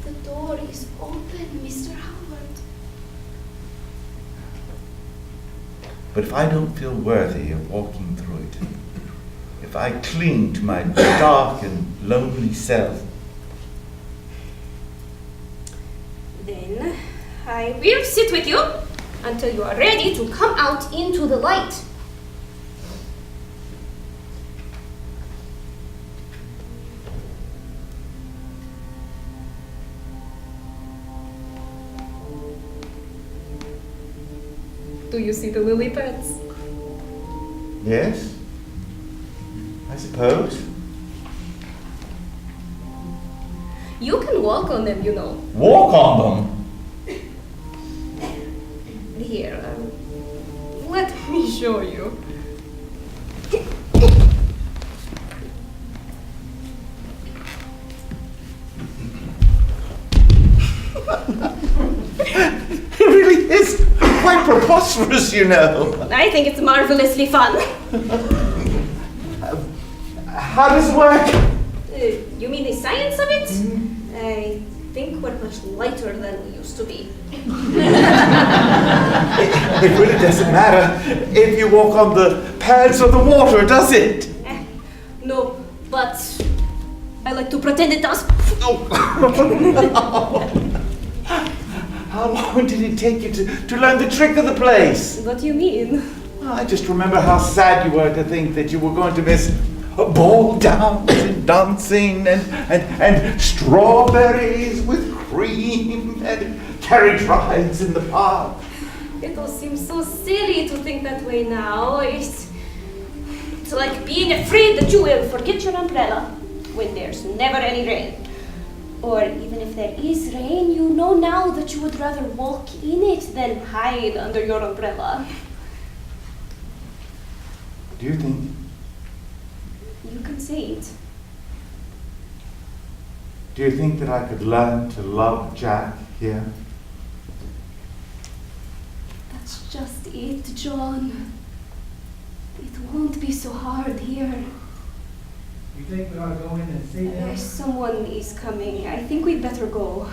[SPEAKER 7] The door is open, Mr. Howard.
[SPEAKER 3] But if I don't feel worthy of walking through it, if I cling to my dark and lonely self,
[SPEAKER 7] Then I will sit with you until you are ready to come out into the light. Do you see the lily pads?
[SPEAKER 3] yes, I suppose.
[SPEAKER 7] You can walk on them, you know.
[SPEAKER 3] Walk on them.
[SPEAKER 7] Here, let me show you.
[SPEAKER 3] It really is quite preposterous, you know.
[SPEAKER 7] I think it's marvelously fun.
[SPEAKER 3] How does it work?
[SPEAKER 7] You mean the science of it? I think we're much lighter than we used to be.
[SPEAKER 3] It really doesn't matter if you walk on the pads or the water, does it?
[SPEAKER 7] No, but I like to pretend it does.
[SPEAKER 3] How long did it take you to learn the trick of the place?
[SPEAKER 7] What do you mean?
[SPEAKER 3] Well, I just remember how sad you were to think that you were going to miss ball downs and dancing and strawberries with cream and carriage rides in the park.
[SPEAKER 7] It all seems so silly to think that way now. It's like being afraid that you will forget your umbrella when there's never any rain. Or even if there is rain, you know now that you would rather walk in it than hide under your umbrella.
[SPEAKER 3] Do you think?
[SPEAKER 7] You can say it.
[SPEAKER 3] Do you think that I could learn to love Jack here?
[SPEAKER 7] That's just it, John. It won't be so hard here.
[SPEAKER 10] You think we ought to go in and see them?
[SPEAKER 7] Someone is coming. I think we'd better go.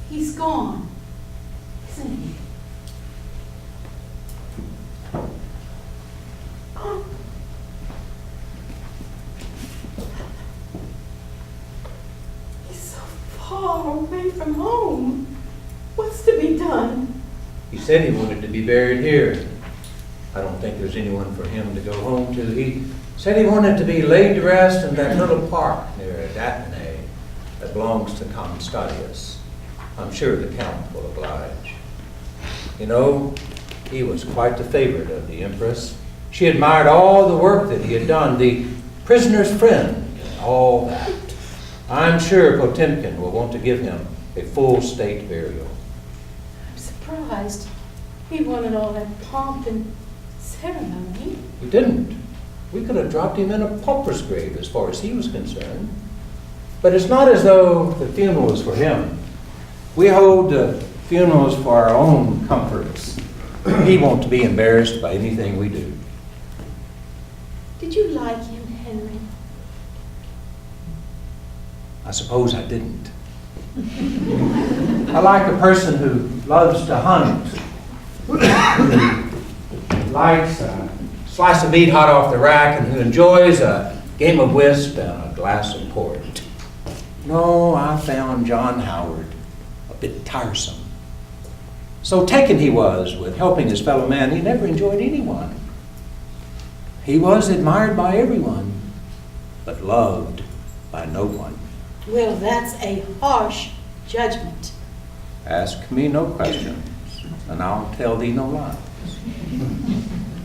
[SPEAKER 5] He's gone, isn't he? Oh. He's so far away from home. What's to be done?
[SPEAKER 2] said he wanted to be buried here. I don't think there's anyone for him to go home to. He said he wanted to be laid to rest in that little park near Datnay that belongs to Constantius. I'm sure the Count will oblige. You know, he was quite the favorite of the Empress. She admired all the work that he had done, the prisoner's friend, and all that. I'm sure Potemkin will want to give him a full state burial.
[SPEAKER 5] I'm surprised. He wanted all that pomp and ceremony.
[SPEAKER 2] We didn't. We could have dropped him in a pauper's grave as far as he was concerned. But it's not as though the funeral was for him. We hold funerals for our own comforts. He won't be embarrassed by anything we do.
[SPEAKER 5] Did you like him, Henry?
[SPEAKER 2] I suppose I didn't. I like a person who loves to hunt, who likes a slice of meat hot off the rack, and who enjoys a game of whist and a glass of port. No, I found John Howard a bit tiresome. So taken he was with helping his fellow man, he never enjoyed anyone. He was admired by everyone, but loved by no one.
[SPEAKER 5] Well, that's a harsh judgment.
[SPEAKER 2] Ask me no questions, and I'll tell thee no lies.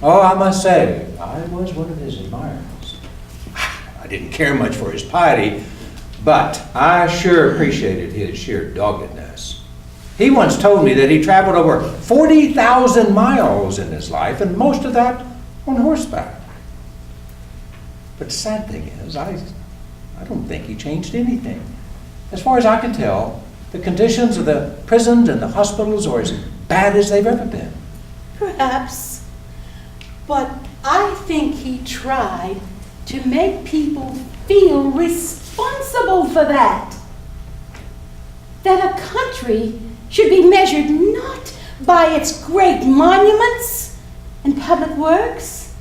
[SPEAKER 2] Oh, I must say, I was one of his admirers. I didn't care much for his piety, but I sure appreciated his sheer doggedness. He once told me that he traveled over 40,000 miles in his life, and most of that on horseback. But the sad thing is, I don't think he changed anything. As far as I can tell, the conditions of the prisons and the hospitals are as bad as they've ever been.
[SPEAKER 5] Perhaps. But I think he tried to make people feel responsible for that. That a country should be measured not by its great monuments and public works,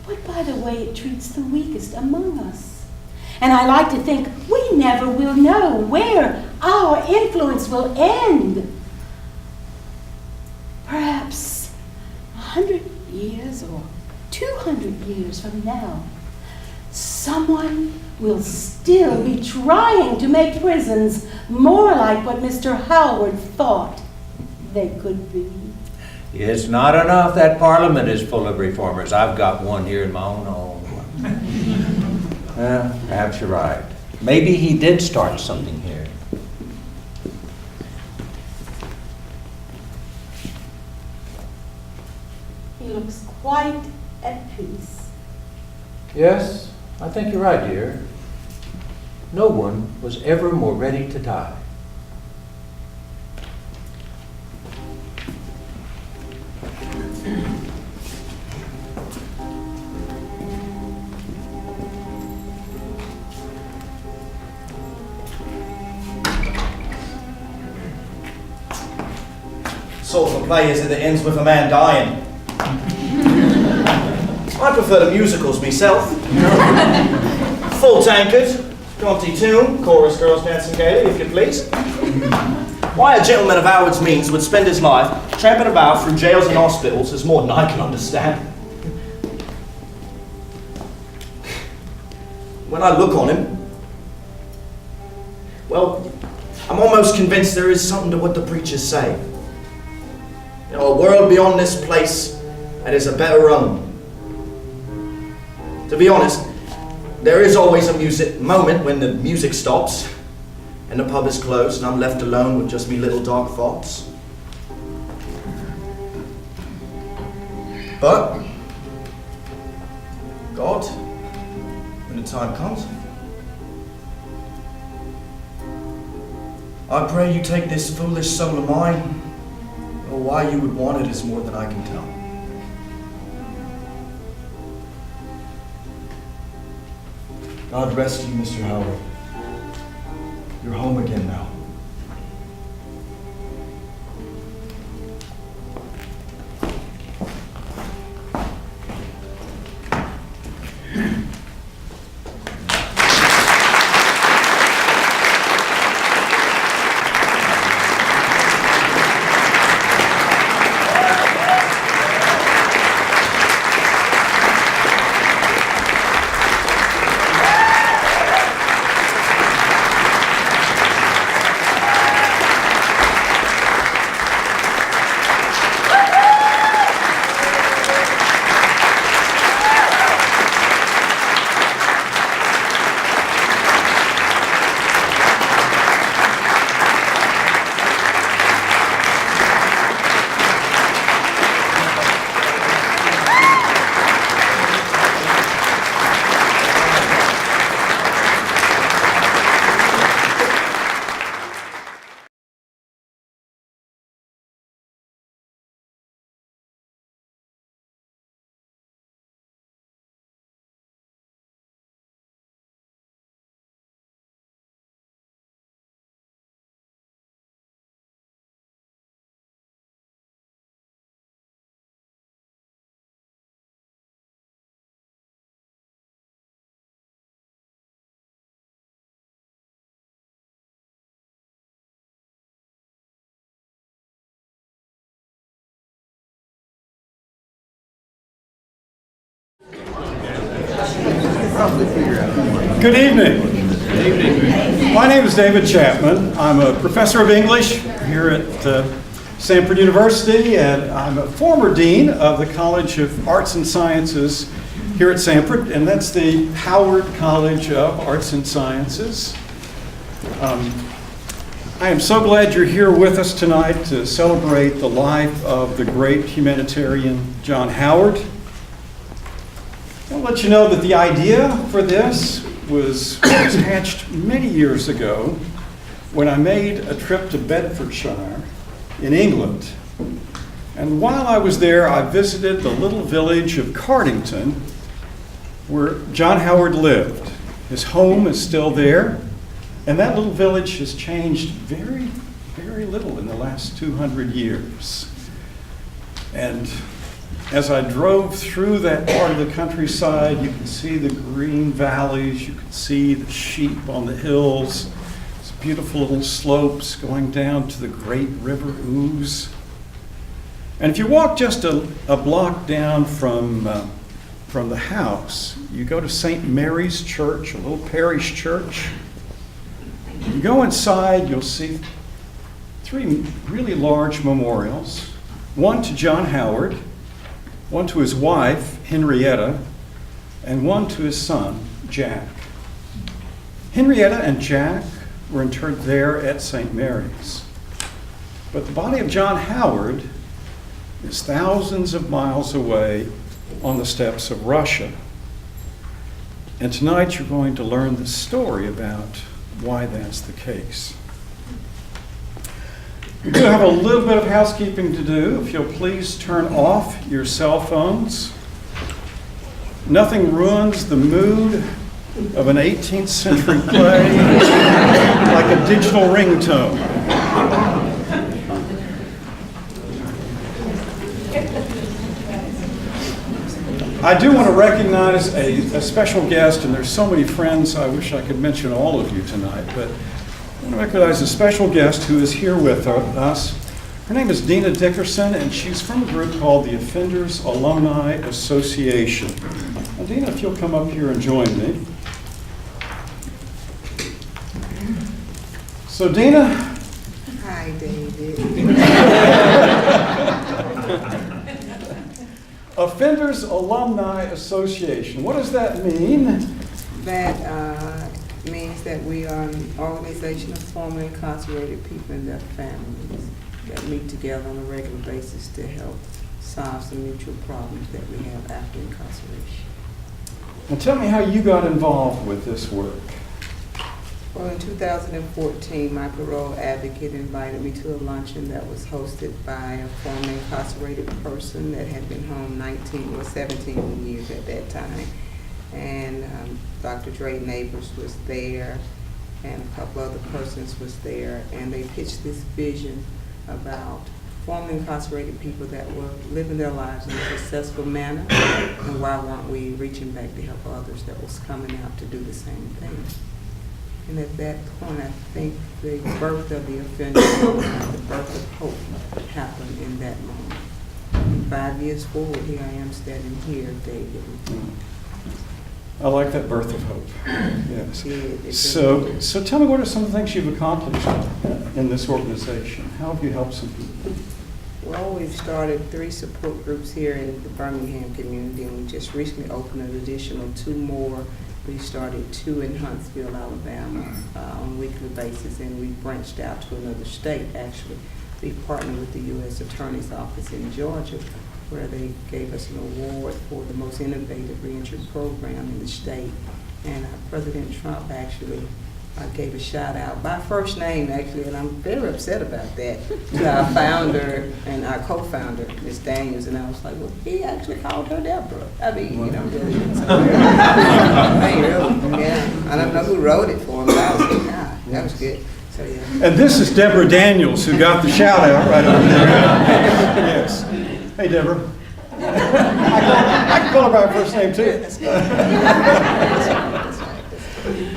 [SPEAKER 5] but by the way it treats the weakest among us. And I like to think we never will know where our influence will end. Perhaps 100 years or 200 years from now, someone will still be trying to make prisons more like what Mr. Howard thought they could be.
[SPEAKER 2] It's not enough that Parliament is full of reformers. I've got one here in my own home. Perhaps you're right. Maybe he did start something here.
[SPEAKER 5] He looks quite at peace.
[SPEAKER 2] Yes, I think you're right, dear. No one was ever more ready to die.
[SPEAKER 1] Sort of a play is it that ends with a man dying. I prefer the musicals myself. Full tankard, jaunty tune, chorus girls dancing gaily, if you please. Why a gentleman of Howard's means would spend his life tramping about through jails and hospitals is more than I can understand. When I look on him, well, I'm almost convinced there is something to what the preachers say. You know, a world beyond this place that is a better own. To be honest, there is always a moment when the music stops and the pub is closed and I'm left alone with just me little dark thoughts. But God, when the time comes, I pray you take this foolish soul of mine. Well, why you would want it is more than I can tell. God rest you, Mr. Howard. You're home again now.
[SPEAKER 11] Good evening. My name is David Chapman. I'm a professor of English here at Samford University, and I'm a former dean of the College of Arts and Sciences here at Samford, and that's the Howard College of Arts and Sciences. I am so glad you're here with us tonight to celebrate the life of the great humanitarian John Howard. I'll let you know that the idea for this was hatched many years ago when I made a trip to Bedfordshire in England. And while I was there, I visited the little village of Cardington where John Howard lived. His home is still there, and that little village has changed very, very little in the last 200 years. And as I drove through that part of the countryside, you can see the green valleys, you can see the sheep on the hills, these beautiful little slopes going down to the great river Ouse. And if you walk just a block down from the house, you go to St. Mary's Church, a little parish church. You go inside, you'll see three really large memorials, one to John Howard, one to his wife, Henrietta, and one to his son, Jack. Henrietta and Jack were interred there at St. Mary's. But the body of John Howard is thousands of miles away on the steppes of Russia. And tonight you're going to learn the story about why that's the case. We do have a little bit of housekeeping to do. If you'll please turn off your cell phones. Nothing ruins the mood of an 18th century play like a digital ringtone. I do want to recognize a special guest, and there's so many friends, I wish I could mention all of you tonight, but I want to recognize a special guest who is here with us. Her name is Dina Dickerson, and she's from a group called the Offenders Alumni Association. Now, Dina, if you'll come up here and join me. So, Dina.
[SPEAKER 12] Hi, David.
[SPEAKER 11] Offenders Alumni Association. What does that mean?
[SPEAKER 12] That means that we are an organization of formerly incarcerated people and their families that meet together on a regular basis to help solve some mutual problems that we have after incarceration.
[SPEAKER 11] Now tell me how you got involved with this work.
[SPEAKER 12] Well, in 2014, my parole advocate invited me to a luncheon that was hosted by a formerly incarcerated person that had been home 17 years at that time. And Dr. Dre Neighbors was there, and a couple other persons was there, and they pitched this vision about formerly incarcerated people that were living their lives in a successful manner, and why weren't we reaching back to help others that was coming out to do the same thing. And at that point, I think the birth of the Offender, the birth of hope happened in that moment. And 5 years forward, here I am standing here, David.
[SPEAKER 11] I like that birth of hope. Yes. So tell me, what are some of the things you've accomplished in this organization? How have you helped some people?
[SPEAKER 12] Well, we've started 3 support groups here in the Birmingham community, and we just recently opened an additional 2 more. We started 2 in Huntsville, Alabama, on a weekly basis, and we branched out to another state, actually. We partnered with the U.S. Attorney's Office in Georgia, where they gave us an award for the most innovative reentry program in the state. And President Trump actually gave a shout out by first name, actually, and I'm very upset about that, to our founder and our co-founder, Ms. Daniels, and I was like, well, he actually called her Deborah. I mean, you know, really. Yeah, I don't know who wrote it for him, but I was like, that was good. So, yeah.
[SPEAKER 11] And this is Deborah Daniels, who got the shout out right over there. Yes. Hey, Deborah. I can call her by her first name, too.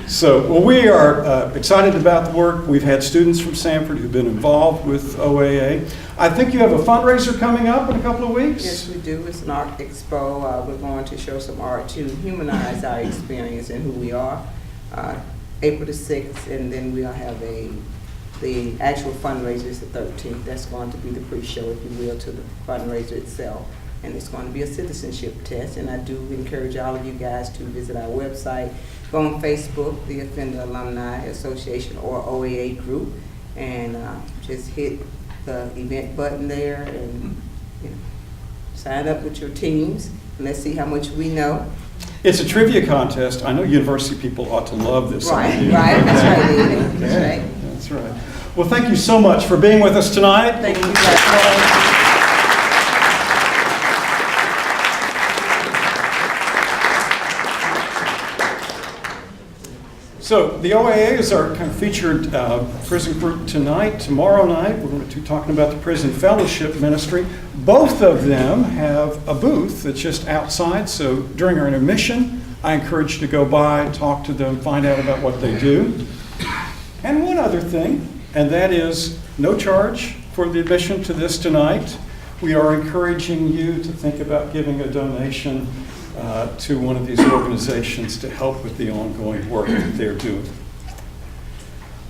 [SPEAKER 11] So, well, we are excited about the work. We've had students from Samford who've been involved with OAA. I think you have a fundraiser coming up in a couple of weeks?
[SPEAKER 12] Yes, we do. It's an art expo. We're going to show some art to humanize our experience and who we are. April the 6th, and then we'll have the actual fundraiser is the 13th. That's going to be the pre-show, if you will, to the fundraiser itself. And it's going to be a citizenship test, and I do encourage all of you guys to visit our website, go on Facebook, the Offender Alumni Association or OAA group, and just hit the event button there and sign up with your teams, and let's see how much we know.
[SPEAKER 11] It's a trivia contest. I know university people ought to love this.
[SPEAKER 12] Right,
[SPEAKER 11] idea.
[SPEAKER 12] right, that's right, David. That's
[SPEAKER 11] Okay,
[SPEAKER 12] right.
[SPEAKER 11] that's right. Well, thank you so much for being with us tonight.
[SPEAKER 12] Thank you guys.
[SPEAKER 11] So the OAA is our kind of featured prison group tonight. Tomorrow night, we're going to be talking about the Prison Fellowship Ministry. Both of them have a booth that's just outside, so during our intermission, I encourage you to go by, talk to them, find out about what they do. And one other thing, and that is no charge for the admission to this tonight. We are encouraging you to think about giving a donation to one of these organizations to help with the ongoing work that they're doing.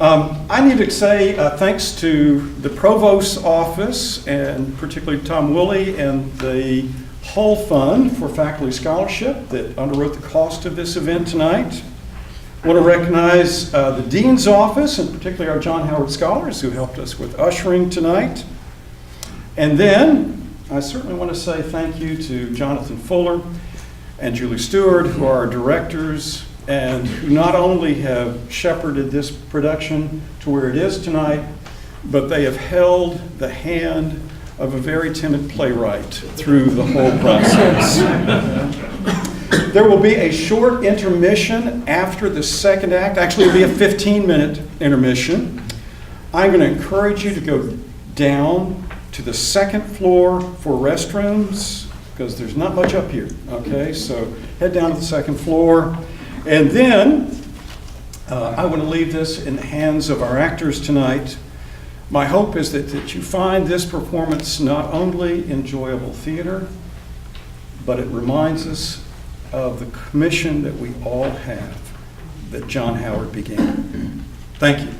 [SPEAKER 11] I need to say thanks to the Provost's office, and particularly Tom Woolley and the Hull Fund for Faculty Scholarship that underwrote the cost of this event tonight. I want to recognize the Dean's office, and particularly our John Howard Scholars who helped us with ushering tonight. And then I certainly want to say thank you to Jonathan Fuller and Julie Stewart, who are our directors, and who not only have shepherded this production to where it is tonight, but they have held the hand of a very timid playwright through the whole process. There will be a short intermission after the second act. Actually, it'll be a 15-minute intermission. I'm going to encourage you to go down to the second floor for restrooms, because there's not much up here, okay? So head down to the second floor. And then I want to leave this in the hands of our actors tonight. My hope is that you find this performance not only enjoyable theater, but it reminds us of the commission that we all have, that John Howard began. Thank you.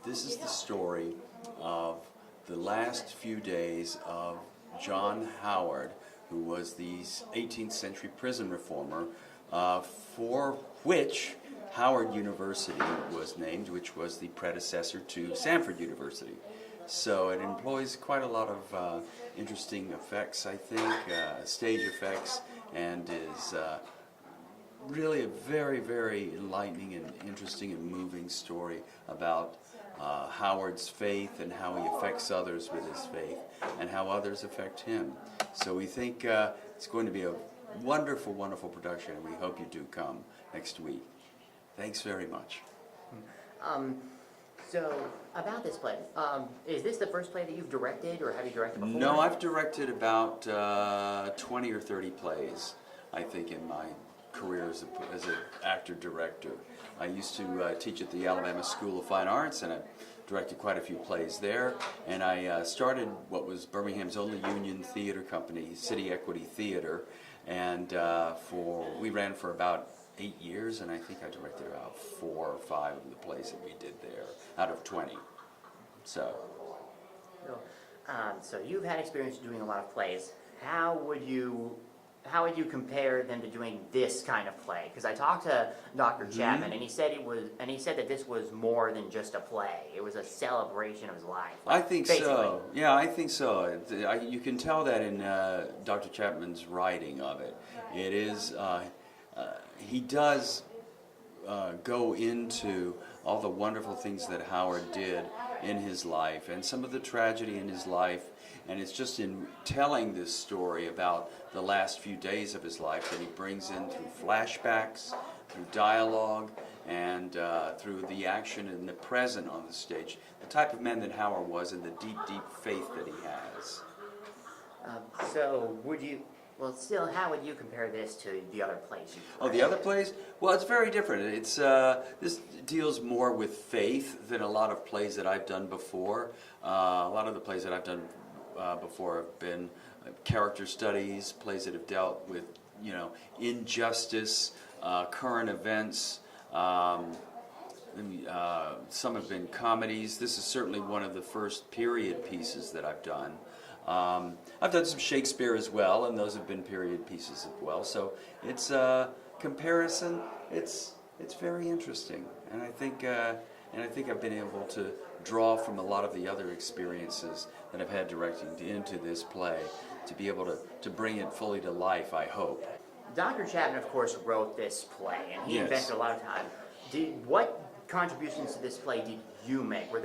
[SPEAKER 13] This is the story of the last few days of John Howard, who was the 18th century prison reformer, for which Howard University was named, which was the predecessor to Samford University. So it employs quite a lot of interesting effects, I think, stage effects, and is really a very, very enlightening and interesting and moving story about Howard's faith and how he affects others with his faith and how others affect him. So we think it's going to be a wonderful, wonderful production, and we hope you do come next week. Thanks very much.
[SPEAKER 14] So, about this play, is this the first play that you've directed, or have you directed before?
[SPEAKER 13] No, I've directed about 20 or 30 plays, I think, in my career as an actor-director. I used to teach at the Alabama School of Fine Arts, and I directed quite a few plays there. And I started what was Birmingham's only union theater company, City Equity Theater, and we ran for about 8 years, and I think I directed about 4 or 5 of the plays that we did there, out of 20.
[SPEAKER 14] So you've had experience doing a lot of plays. How would you compare them to doing this kind of play? Because I talked to Dr. Chapman, and he said that this was more than just a play. It was a celebration of his life.
[SPEAKER 13] I think
[SPEAKER 14] basically.
[SPEAKER 13] so. Yeah, I think so. You can tell that in Dr. Chapman's writing of it. It is, he does go into all the wonderful things that Howard did in his life and some of the tragedy in his life. And it's just in telling this story about the last few days of his life that he brings in through flashbacks, through dialogue, and through the action in the present on the stage. The type of man that Howard was and the deep, deep faith that he has.
[SPEAKER 14] Still, how would you compare this to the other plays you've
[SPEAKER 13] played? Oh, the other plays? Well, it's very different. It's this deals more with faith than a lot of plays that I've done before. A lot of the plays that I've done before have been character studies, plays that have dealt with, injustice, current events. Some have been comedies. This is certainly one of the first period pieces that I've done. I've done some Shakespeare as well, and those have been period pieces as well. So it's a comparison. It's very interesting, and I think I've been able to draw from a lot of the other experiences that I've had directing into this play to be able to bring it fully to life, I hope.
[SPEAKER 14] Dr. Chapman, of course, wrote this play, and he invested a lot of time. What contributions to this play did you make? Was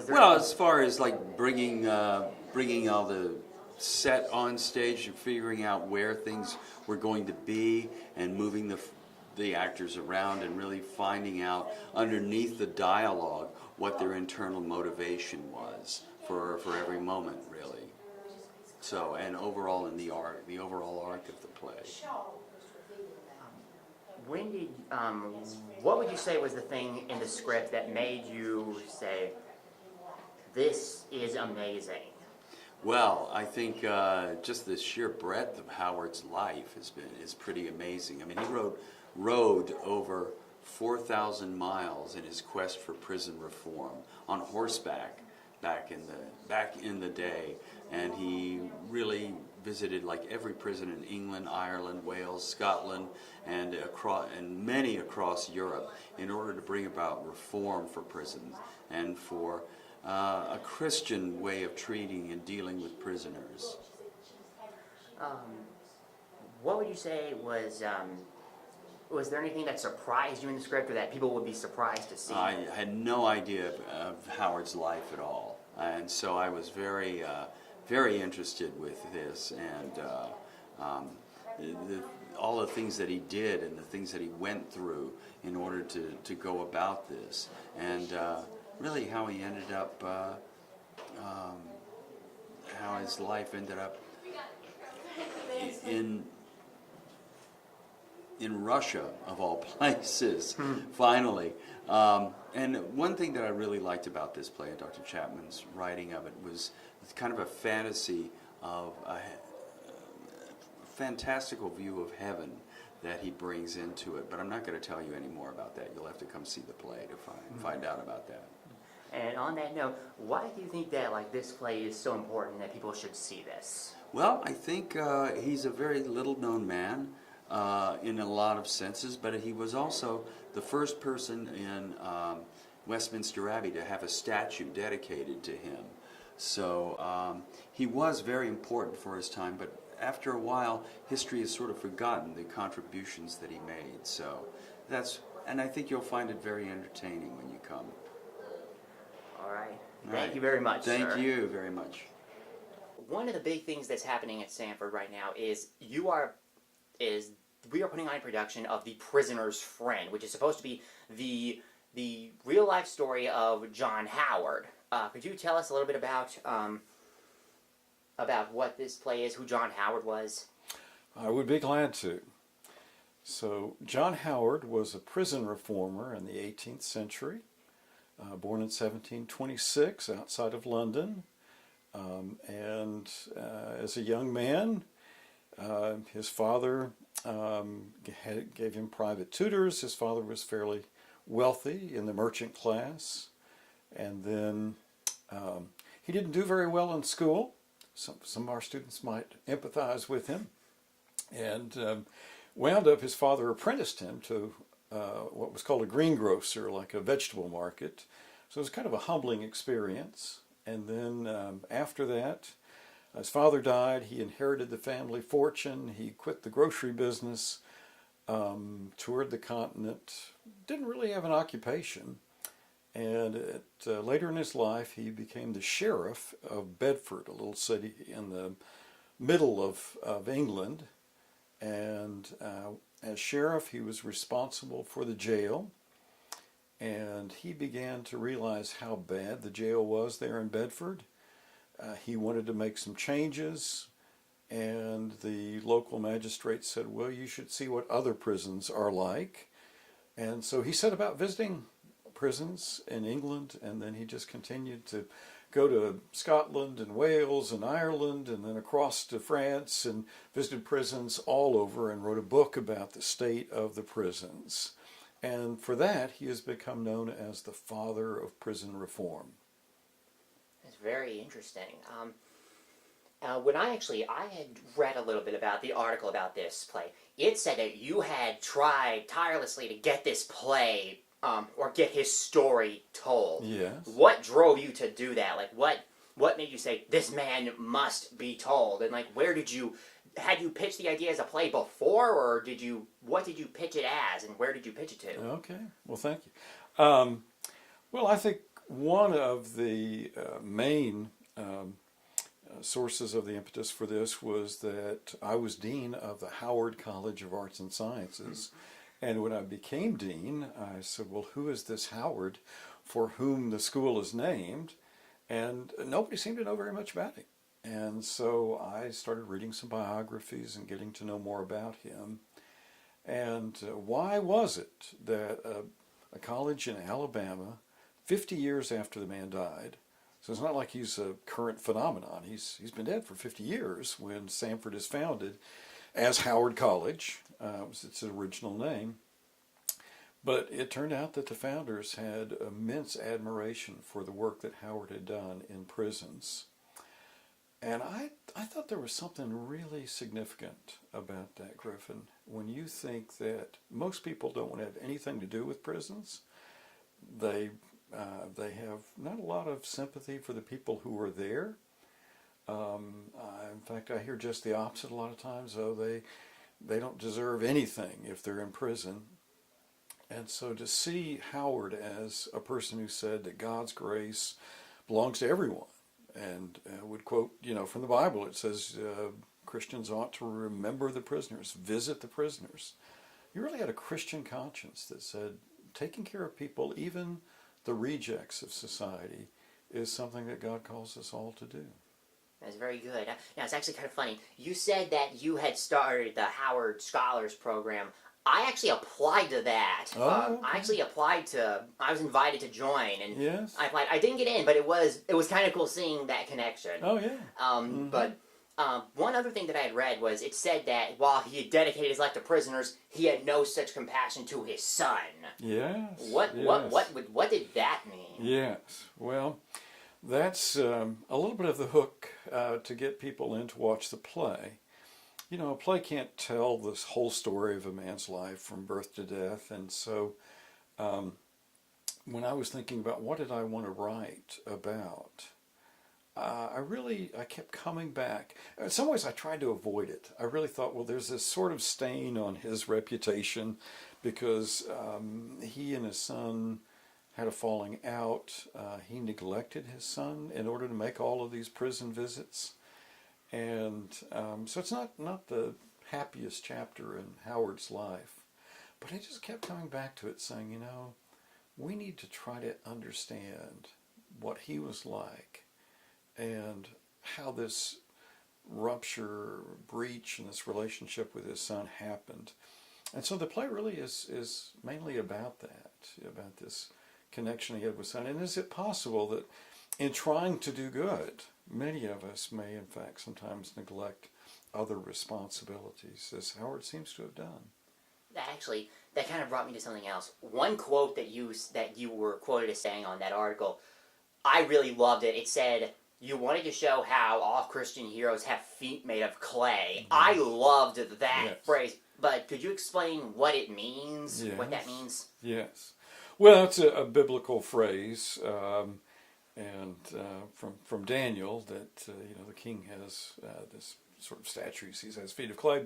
[SPEAKER 14] there?
[SPEAKER 13] Well, as far as like bringing all the set on stage and figuring out where things were going to be and moving the actors around and really finding out underneath the dialogue what their internal motivation was for every moment, really. So, and overall in the overall arc of the play.
[SPEAKER 14] What would you say was the thing in the script that made you say, this is amazing?
[SPEAKER 13] Well, I think just the sheer breadth of Howard's life is pretty amazing. I mean, he rode over 4,000 miles in his quest for prison reform on horseback back in the day, and he really visited like every prison in England, Ireland, Wales, Scotland, and many across Europe in order to bring about reform for prisons and for a Christian way of treating and dealing with prisoners.
[SPEAKER 14] What would you say was there anything that surprised you in the script or that people would be surprised to see?
[SPEAKER 13] I had no idea of Howard's life at all, and so I was very, very interested with this, and all the things that he did and the things that he went through in order to go about this, and really how he ended up, how his life ended up in Russia, of all places, finally. And one thing that I really liked about this play and Dr. Chapman's writing of it was kind of a fantasy of a fantastical view of heaven that he brings into it. But I'm not going to tell you any more about that. You'll have to come see the play to find out about that.
[SPEAKER 14] And on that note, why do you think that this play is so important that people should see this?
[SPEAKER 13] Well, I think he's a very little-known man in a lot of senses, but he was also the first person in Westminster Abbey to have a statue dedicated to him. So he was very important for his time, but after a while, history has sort of forgotten the contributions that he made. So and I think you'll find it very entertaining when you come.
[SPEAKER 14] All right. Thank you very much,
[SPEAKER 13] Thank
[SPEAKER 14] sir.
[SPEAKER 13] you very much.
[SPEAKER 14] One of the big things that's happening at Samford right now is we are putting on a production of The Prisoner's Friend, which is supposed to be the real life story of John Howard. Could you tell us a little bit about what this play is, who John Howard was?
[SPEAKER 11] I would be glad to. So, John Howard was a prison reformer in the 18th century, born in 1726 outside of London. And as a young man, his father gave him private tutors. His father was fairly wealthy in the merchant class. And then He didn't do very well in school. Some of our students might empathize with him. And wound up, his father apprenticed him to what was called a greengrocer, like a vegetable market. So it was kind of a humbling experience. And then after that, his father died. He inherited the family fortune. He quit the grocery business, toured the continent, didn't really have an occupation. And later in his life, he became the sheriff of Bedford, a little city in the middle of England. And as sheriff, he was responsible for the jail. And he began to realize how bad the jail was there in Bedford. He wanted to make some changes, and the local magistrate said, well, you should see what other prisons are like. And so he set about visiting prisons in England, and then he just continued to go to Scotland and Wales and Ireland and then across to France and visited prisons all over and wrote a book about the state of the prisons. And for that, he has become known as the father of prison reform.
[SPEAKER 14] It's very interesting. When I had read a little bit about the article about this play, it said that you had tried tirelessly to get this play or get his story told.
[SPEAKER 11] Yes.
[SPEAKER 14] What drove you to do that? Like, what made you say, this man must be told? And like, had you pitched the idea as a play before, or what did you pitch it as, and where did you pitch it to?
[SPEAKER 11] Okay, well, thank you. Well, I think one of the main sources of the impetus for this was that I was dean of the Howard College of Arts and Sciences. And when I became dean, I said, well, who is this Howard for whom the school is named? And nobody seemed to know very much about him. And so I started reading some biographies and getting to know more about him. And why was it that a college in Alabama, 50 years after the man died, so it's not like he's a current phenomenon. He's been dead for 50 years when Samford is founded as Howard College. Was its original name. But it turned out that the founders had immense admiration for the work that Howard had done in prisons. And I thought there was something really significant about that, Griffin. When you think that most people don't want to have anything to do with prisons, they have not a lot of sympathy for the people who are there. In fact, I hear just the opposite a lot of times. They don't deserve anything if they're in prison. And so to see Howard as a person who said that God's grace belongs to everyone, and would quote, from the Bible, it says Christians ought to remember the prisoners, visit the prisoners. He really had a Christian conscience that said taking care of people, even the rejects of society, is something that God calls us all to do.
[SPEAKER 14] That's very good. Now, it's actually kind of funny. You said that you had started the Howard Scholars Program. I actually applied to that.
[SPEAKER 11] Oh, okay.
[SPEAKER 14] I was invited to join, and
[SPEAKER 11] yes.
[SPEAKER 14] I applied. I didn't get in, but it was kind of cool seeing that connection.
[SPEAKER 11] Oh, yeah.
[SPEAKER 14] But one other thing that I had read was it said that while he had dedicated his life to prisoners, he had no such compassion to his son.
[SPEAKER 11] Yes.
[SPEAKER 14] What did that mean?
[SPEAKER 11] Yes. Well, that's a little bit of the hook to get people in to watch the play. A play can't tell this whole story of a man's life from birth to death. And so when I was thinking about what did I want to write about, I kept coming back. In some ways I tried to avoid it. I really thought, well, there's this sort of stain on his reputation because he and his son had a falling out. He neglected his son in order to make all of these prison visits. And so it's not the happiest chapter in Howard's life. But I just kept coming back to it saying, we need to try to understand what he was like and how this rupture, breach in this relationship with his son happened. And so the play really is mainly about that, about this connection he had with his son. And is it possible that in trying to do good, many of us may in fact sometimes neglect other responsibilities, as Howard seems to have done?
[SPEAKER 14] That kind of brought me to something else. One quote that you were quoted as saying on that article, I really loved it. It said you wanted to show how all Christian heroes have feet made of clay. I loved that phrase. But could you explain what it means? What that means?
[SPEAKER 15] Yes. Well, it's a biblical phrase, and from Daniel that the king has this sort of statue. He has feet of clay,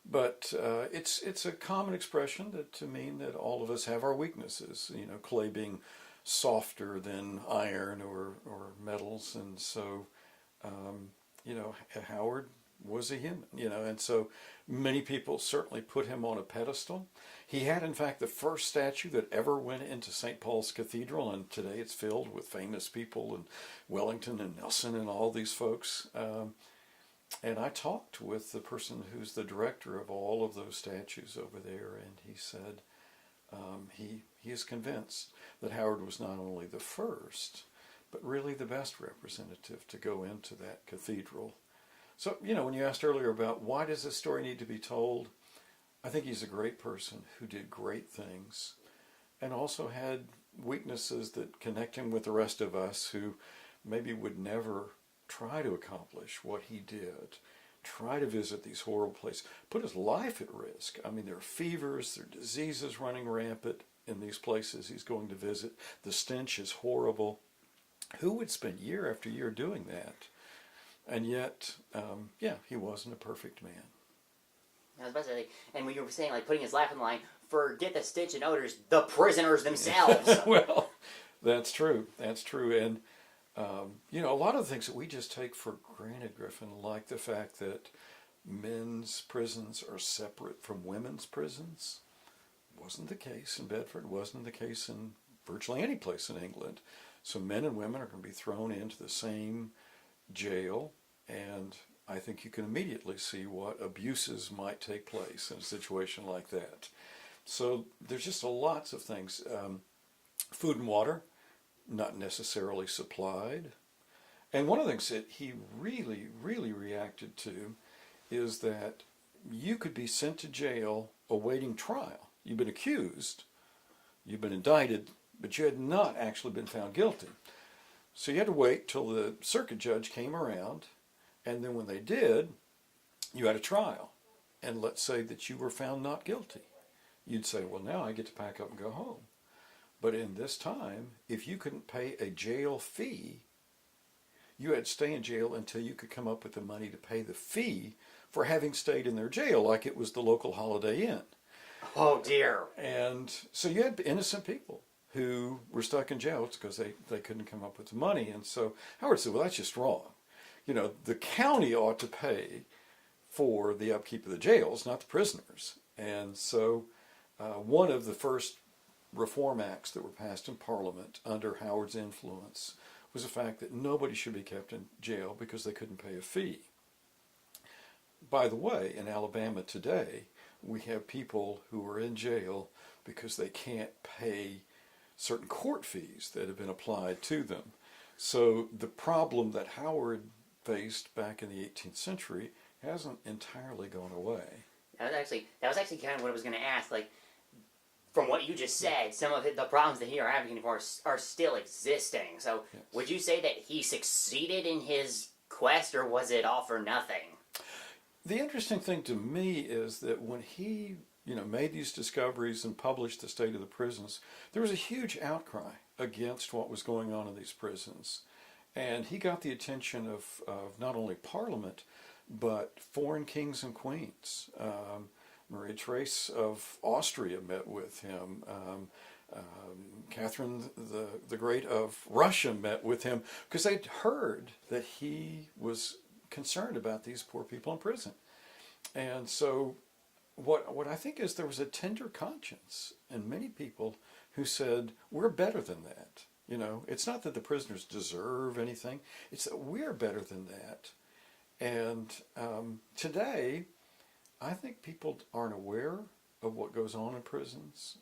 [SPEAKER 15] but it's a common expression to mean that all of us have our weaknesses. Clay being softer than iron or metals, and so Howard was a human, and so many people certainly put him on a pedestal. He had, in fact, the first statue that ever went into St. Paul's Cathedral, and today it's filled with famous people, and Wellington and Nelson and all these folks. And I talked with the person who's the director of all of those statues over there, and he said he is convinced that Howard was not only the first, but really the best representative to go into that cathedral. So, when you asked earlier about why does this story need to be told, I think he's a great person who did great things and also had weaknesses that connect him with the rest of us who maybe would never try to accomplish what he did, try to visit these horrible places, put his life at risk. I mean, there are fevers, there are diseases running rampant in these places he's going to visit. The stench is horrible. Who would spend year after year doing that? And yet, he wasn't a perfect man.
[SPEAKER 14] I was about to say, and when you were saying, putting his life on the line, forget the stench and odors, the prisoners themselves.
[SPEAKER 15] Well, that's true. That's true. And, a lot of the things that we just take for granted, Griffin, like the fact that men's prisons are separate from women's prisons, wasn't the case in Bedford, wasn't the case in virtually any place in England. So men and women are going to be thrown into the same jail, and I think you can immediately see what abuses might take place in a situation like that. So there's just lots of things. Food and water, not necessarily supplied. And one of the things that he really, really reacted to is that you could be sent to jail awaiting trial. You've been accused, you've been indicted, but you had not actually been found guilty. So you had to wait till the circuit judge came around, and then when they did, you had a trial. And let's say that you were found not guilty. You'd say, well, now I get to pack up and go home. But in this time, if you couldn't pay a jail fee, you had to stay in jail until you could come up with the money to pay the fee for having stayed in their jail like it was the local Holiday Inn.
[SPEAKER 14] Oh, dear.
[SPEAKER 15] And so you had innocent people who were stuck in jails because they couldn't come up with the money. And so Howard said, well, that's just wrong. The county ought to pay for the upkeep of the jails, not the prisoners. And so one of the first reform acts that were passed in Parliament under Howard's influence was the fact that nobody should be kept in jail because they couldn't pay a fee. By the way, in Alabama today, we have people who are in jail because they can't pay certain court fees that have been applied to them. So the problem that Howard faced back in the 18th century hasn't entirely gone away.
[SPEAKER 14] That was actually kind of what I was going to ask. From what you just said, some of the problems that he are advocating for are still existing. So would you say that he succeeded in his quest, or was it all for nothing?
[SPEAKER 15] The interesting thing to me is that when he made these discoveries and published the state of the prisons, there was a huge outcry against what was going on in these prisons. And he got the attention of not only Parliament, but foreign kings and queens. Maria Therese of Austria met with him. Catherine the Great of Russia met with him because they'd heard that he was concerned about these poor people in prison. And so what I think is there was a tender conscience in many people who said, we're better than that. It's not that the prisoners deserve anything. It's that we're better than that. And today, I think people aren't aware of what goes on in prisons.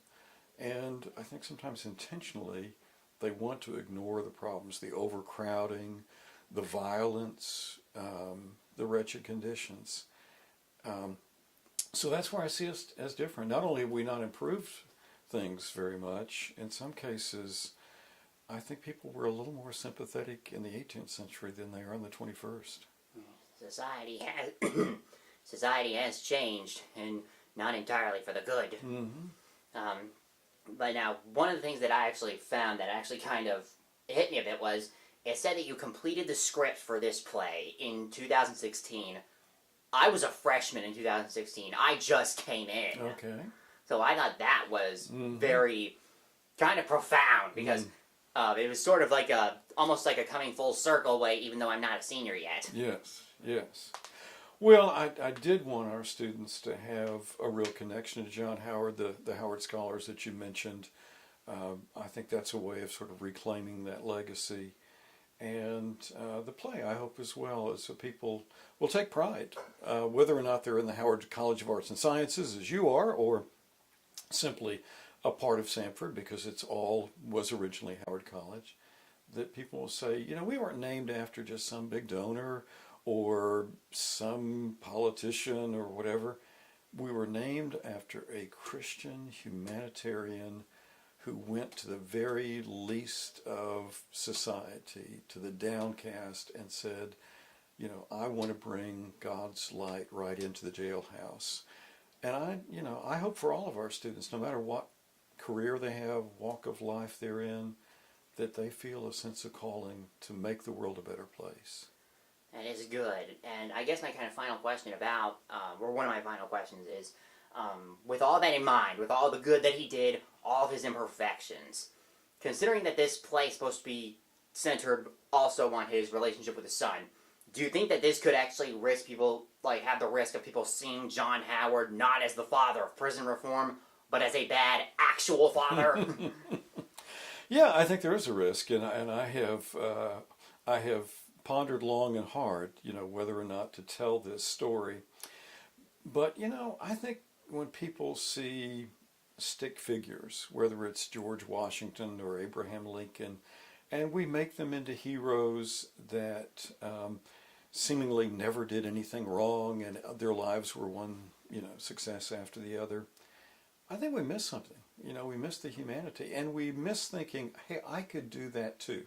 [SPEAKER 15] And I think sometimes intentionally, they want to ignore the problems, the overcrowding, the violence, the wretched conditions. So that's where I see us as different. Not only have we not improved things very much, in some cases, I think people were a little more sympathetic in the 18th century than they are in the 21st.
[SPEAKER 14] Society has society has changed, and not entirely for the good.
[SPEAKER 15] Mm-hmm.
[SPEAKER 14] But now, one of the things that I actually found that actually kind of hit me a bit was it said that you completed the script for this play in 2016. I was a freshman in 2016. I just came in.
[SPEAKER 15] Okay.
[SPEAKER 14] So I thought that was very kind of profound because it was sort of like almost like a coming full circle way, even though I'm not a senior yet.
[SPEAKER 15] Yes, yes. Well, I did want our students to have a real connection to John Howard, the Howard Scholars that you mentioned. I think that's a way of sort of reclaiming that legacy. And the play, I hope as well, is that people will take pride, whether or not they're in the Howard College of Arts and Sciences, as you are, or simply a part of Samford, because was originally Howard College, that people will say, you know, we weren't named after just some big donor or some politician or whatever. We were named after a Christian humanitarian who went to the very least of society, to the downcast, and said, you know, I want to bring God's light right into the jailhouse. And I hope for all of our students, no matter what career they have, walk of life they're in, that they feel a sense of calling to make the world a better place.
[SPEAKER 14] That is good. And I guess my kind of final question about, or one of my final questions is, with all that in mind, with all the good that he did, all of his imperfections, considering that this play is supposed to be centered also on his relationship with his son, do you think that this could actually have the risk of people seeing John Howard not as the father of prison reform, but as a bad actual father?
[SPEAKER 15] Yeah, I think there is a risk, and I have pondered long and hard, whether or not to tell this story. But, I think when people see stick figures, whether it's George Washington or Abraham Lincoln, and we make them into heroes that seemingly never did anything wrong and their lives were one, success after the other, I think we miss something. We miss the humanity, and we miss thinking, hey, I could do that too.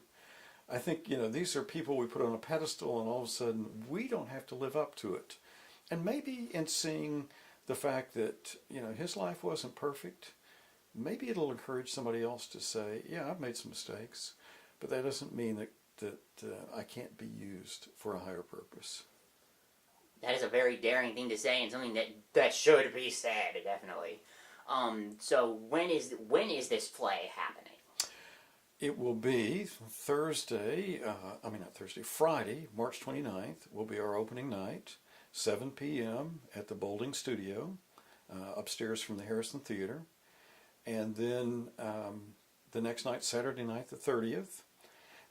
[SPEAKER 15] I think, these are people we put on a pedestal, and all of a sudden we don't have to live up to it. And maybe in seeing the fact that, his life wasn't perfect, maybe it'll encourage somebody else to say, yeah, I've made some mistakes, but that doesn't mean that I can't be used for a higher purpose.
[SPEAKER 14] That is a very daring thing to say, and something that should be said, definitely. So when is this play happening?
[SPEAKER 15] It will be Friday, March 29th, will be our opening night, 7 p.m. at the Boulding Studio, upstairs from the Harrison Theater. And then the next night, Saturday night, the 30th.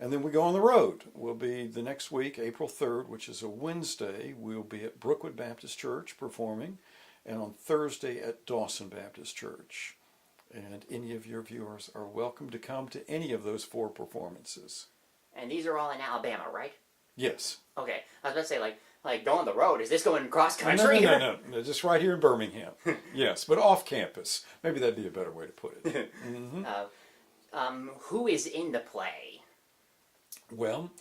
[SPEAKER 15] And then we go on the road. We'll be the next week, April 3rd, which is a Wednesday, we'll be at Brookwood Baptist Church performing, and on Thursday at Dawson Baptist Church. And any of your viewers are welcome to come to any of those 4 performances.
[SPEAKER 14] And these are all in Alabama, right?
[SPEAKER 15] Yes.
[SPEAKER 14] Okay. I was going to say, like go on the road. Is this going cross country?
[SPEAKER 15] No, just right here in Birmingham. Yes, but off campus. Maybe that'd be a better way to put it. Mm-hmm.
[SPEAKER 14] Who is in the play?
[SPEAKER 15] Well,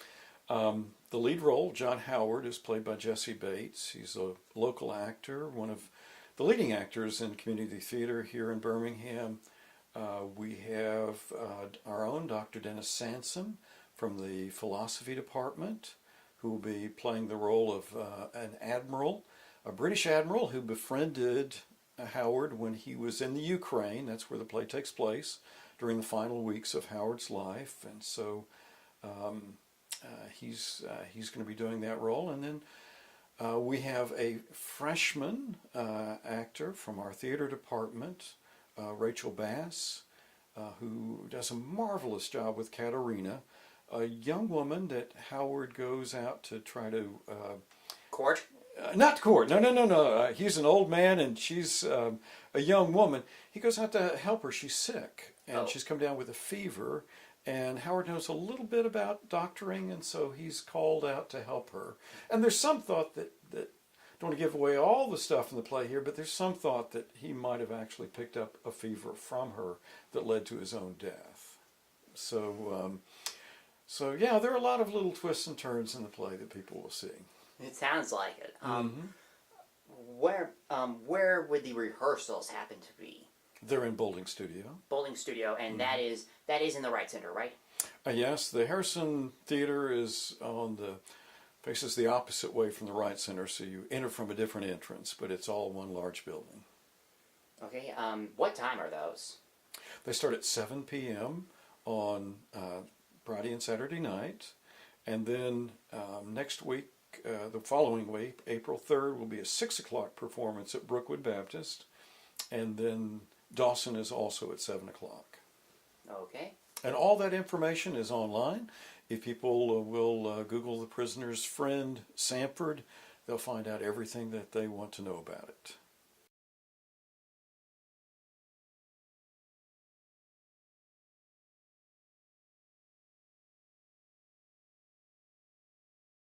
[SPEAKER 15] the lead role, John Howard, is played by Jesse Bates. He's a local actor, one of the leading actors in community theater here in Birmingham. We have our own Dr. Dennis Sansom from the philosophy department, who will be playing the role of an admiral, a British admiral who befriended Howard when he was in the Ukraine. That's where the play takes place during the final weeks of Howard's life. And so he's going to be doing that role. And then we have a freshman actor from our theater department, Rachel Bass, who does a marvelous job with Katerina, a young woman that Howard goes out to try to...
[SPEAKER 14] court?
[SPEAKER 15] Not court, no. He's an old man and she's a young woman. He goes out to help her. She's sick and she's come down with a fever. And Howard knows a little bit about doctoring, and so he's called out to help her. And there's some thought that don't want to give away all the stuff in the play here, but there's some thought that he might have actually picked up a fever from her that led to his own death. So yeah, there are a lot of little twists and turns in the play that people will see.
[SPEAKER 14] It sounds like it.
[SPEAKER 15] Mhm.
[SPEAKER 14] Where would the rehearsals happen to be?
[SPEAKER 15] They're in Bowling Studio.
[SPEAKER 14] Bowling Studio, and that is in the Wright Center, right?
[SPEAKER 15] Yes, the Harrison Theater is faces the opposite way from the Wright Center, so you enter from a different entrance, but it's all one large building.
[SPEAKER 14] Okay. What time are those?
[SPEAKER 15] They start at 7 p.m. on Friday and Saturday night, and then next week, the following week, April 3rd, will be a 6 o'clock performance at Brookwood Baptist, and then Dawson is also at 7 o'clock.
[SPEAKER 14] Okay.
[SPEAKER 15] And all that information is online. If people will Google The Prisoner's Friend Samford, they'll find out everything that they want to know about it.